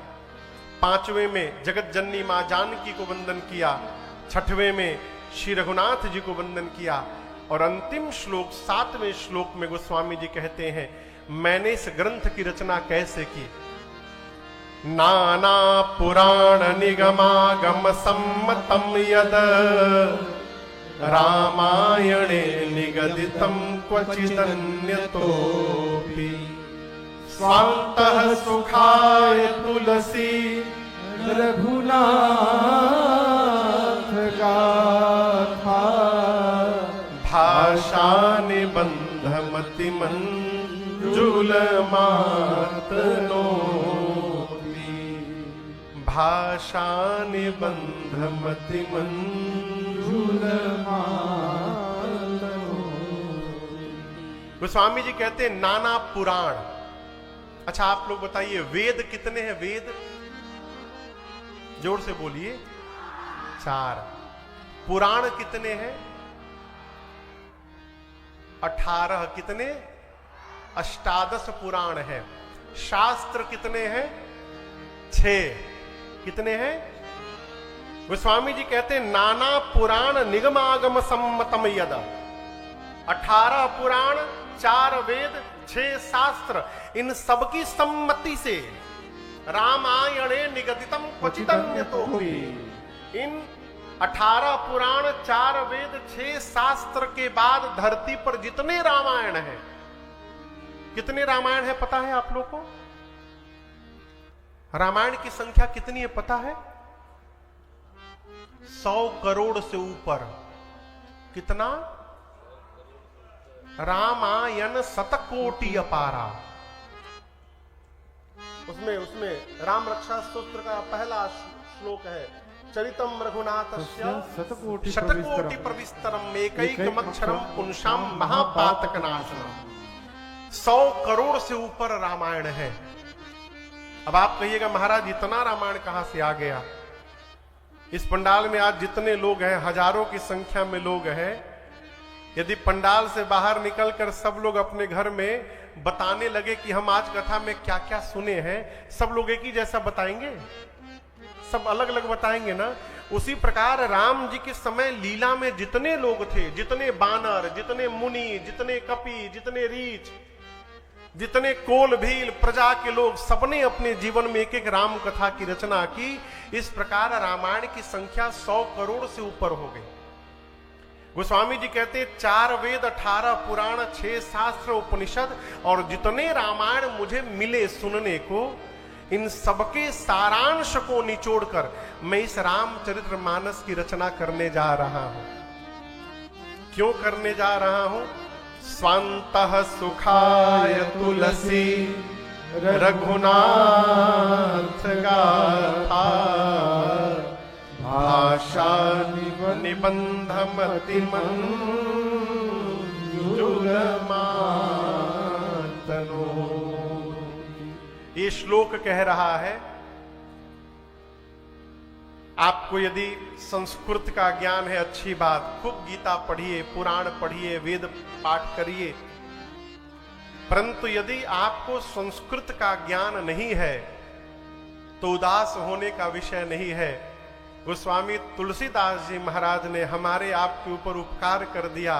5वें में जगत जननी मां जानकी को वंदन किया। 6वें में श्री रघुनाथ जी को वंदन किया। और अंतिम श्लोक 7वें श्लोक में गोस्वामी जी कहते हैं, मैंने इस ग्रंथ की रचना कैसे की? नाना पुराण निगमागम सम्मतम यद रामायणे निगदितम क्वचिदन्यतोऽपि स्वान्तः सुखाय तुलसी रघुनाथ गाथा भाषा निबंध मति मंजुल मातनो भाषा निबंध मति मंजुल मातनो। गोस्वामी जी कहते हैं नाना पुराण। अच्छा आप लोग बताइए वेद कितने हैं? वेद जोर से बोलिए, 4। पुराण कितने हैं? 18। कितने? 18 पुराण है। शास्त्र कितने हैं? 6। कितने हैं? गोस्वामी जी कहते हैं नाना पुराण निगमागम सम्मतम यद। 18 पुराण, 4 वेद, 6 शास्त्र, इन सबकी सम्मति से रामायणे निगदितम क्वचिदन्यतोऽपि। इन 18 पुराण, 4 वेद, 6 शास्त्र के बाद धरती पर जितने रामायण हैं, कितने रामायण है पता है आप लोग को? रामायण की संख्या कितनी है पता है? 100 करोड़ से ऊपर। कितना? रामायण शतकोटि अपारा। उसमें राम रक्षा स्तोत्र का पहला श्लोक है, चरितम रघुनाथस्य शतकोटि प्रविस्तरम एकैकमक्षरम पुंसाम महापातक नाशनम। 100 करोड़ से ऊपर रामायण है। अब आप कहिएगा महाराज इतना रामायण कहां से आ गया? इस पंडाल में आज जितने लोग हैं, हजारों की संख्या में लोग हैं, यदि पंडाल से बाहर निकलकर सब लोग अपने घर में बताने लगे कि हम आज कथा में क्या क्या सुने हैं, सब लोग एक ही जैसा बताएंगे? सब अलग अलग बताएंगे ना। उसी प्रकार राम जी के समय लीला में जितने लोग थे, जितने बानर, जितने मुनि, जितने कपि, जितने रीछ, जितने कोल भील प्रजा के लोग, सबने अपने जीवन में एक एक राम कथा की रचना की। इस प्रकार रामायण की संख्या 100 करोड़ से ऊपर हो गई। गोस्वामी जी कहते 4 वेद 18 पुराण 6 शास्त्र उपनिषद और जितने रामायण मुझे मिले सुनने को, इन सबके सारांश को निचोड़कर मैं इस रामचरित्र मानस की रचना करने जा रहा हूं। क्यों करने जा रहा हूं? स्वान्तः सुखाय तुलसी रघुनाथ गाथा भाषा निबंधमति मंजुलमातनो। ये श्लोक कह रहा है, आपको यदि संस्कृत का ज्ञान है अच्छी बात, खूब गीता पढ़िए, पुराण पढ़िए, वेद पाठ करिए, परंतु यदि आपको संस्कृत का ज्ञान नहीं है तो उदास होने का विषय नहीं है। गोस्वामी तुलसीदास जी महाराज ने हमारे आपके ऊपर उपकार कर दिया।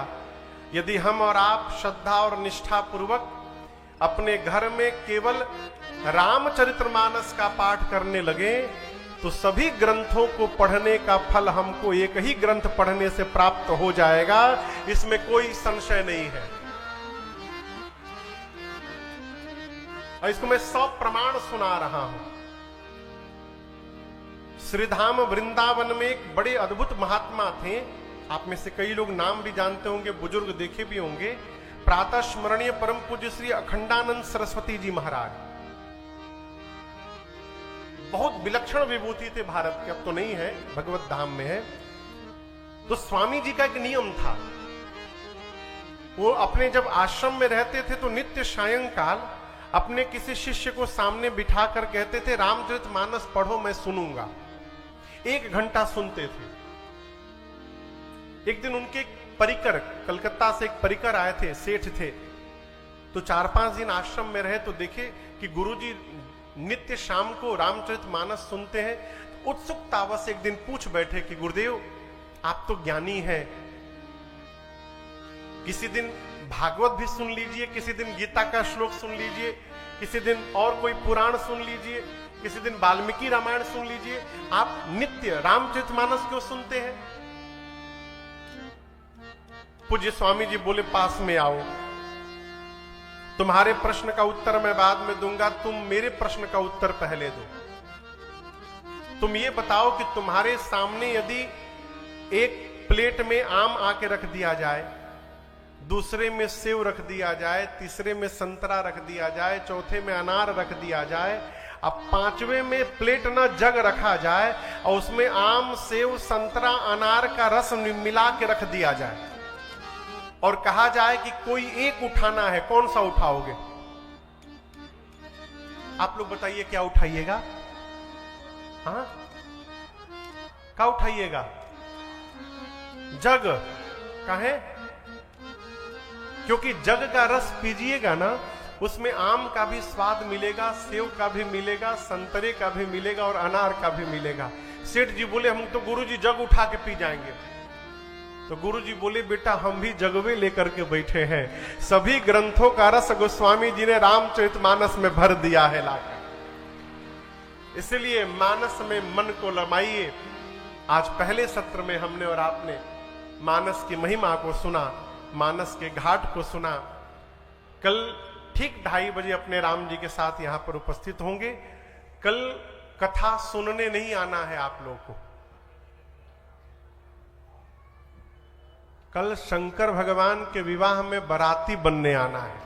यदि हम और आप श्रद्धा और निष्ठा पूर्वक अपने घर में केवल रामचरितमानस का पाठ करने लगे तो सभी ग्रंथों को पढ़ने का फल हमको एक ही ग्रंथ पढ़ने से प्राप्त हो जाएगा, इसमें कोई संशय नहीं है। और इसको मैं 100 प्रमाण सुना रहा हूं। श्रीधाम वृंदावन में एक बड़े अद्भुत महात्मा थे, आप में से कई लोग नाम भी जानते होंगे, बुजुर्ग देखे भी होंगे। प्रातः स्मरणीय परम पूज्य श्री अखंडानंद सरस्वती जी महाराज, बहुत विलक्षण विभूति थे भारत के, अब तो नहीं है, भगवत धाम में है। तो स्वामी जी का एक नियम था, वो अपने जब आश्रम में रहते थे तो नित्य सायंकाल अपने किसी शिष्य को सामने बिठाकर कहते थे रामचरितमानस पढ़ो, मैं सुनूंगा। 1 घंटा सुनते थे। एक दिन उनके परिकर, कलकत्ता से एक परिकर आए थे, सेठ थे, तो 4-5 दिन आश्रम में रहे तो देखे कि गुरुजी नित्य शाम को रामचरितमानस सुनते हैं। उत्सुकतावश एक दिन पूछ बैठे कि गुरुदेव आप तो ज्ञानी हैं, किसी दिन भागवत भी सुन लीजिए, किसी दिन गीता का श्लोक सुन लीजिए, किसी दिन और कोई पुराण सुन लीजिए, किसी दिन वाल्मीकि रामायण सुन लीजिए, आप नित्य रामचरितमानस क्यों सुनते हैं? पूज्य स्वामी जी बोले पास में आओ, तुम्हारे प्रश्न का उत्तर मैं बाद में दूंगा, तुम मेरे प्रश्न का उत्तर पहले दो। तुम ये बताओ कि तुम्हारे सामने यदि एक प्लेट में आम आके रख दिया जाए, दूसरे में सेव रख दिया जाए, तीसरे में संतरा रख दिया जाए, चौथे में अनार रख दिया जाए, अब 5वें में प्लेट ना जग रखा जाए और उसमें आम, सेव, संतरा, अनार का रस मिला के रख दिया जाए और कहा जाए कि कोई एक उठाना है, कौन सा उठाओगे? आप लोग बताइए क्या उठाइएगा? हाँ, क्या उठाइएगा? जग। काहे? क्योंकि जग का रस पीजिएगा ना, उसमें आम का भी स्वाद मिलेगा, सेव का भी मिलेगा, संतरे का भी मिलेगा और अनार का भी मिलेगा। सेठ जी बोले हम तो गुरुजी जग उठा के पी जाएंगे। तो गुरुजी बोले बेटा हम भी जगवे लेकर के बैठे हैं, सभी ग्रंथों का रस गोस्वामी जी ने रामचरितमानस में भर दिया है लाकर। इसलिए मानस में मन को लमाइए। आज पहले सत्र में हमने और आपने मानस की महिमा को सुना, मानस के घाट को सुना। कल ठीक 2:30 बजे अपने राम जी के साथ यहां पर उपस्थित होंगे। कल कथा सुनने नहीं आना है आप लोगों को, कल शंकर भगवान के विवाह में बाराती बनने आना है।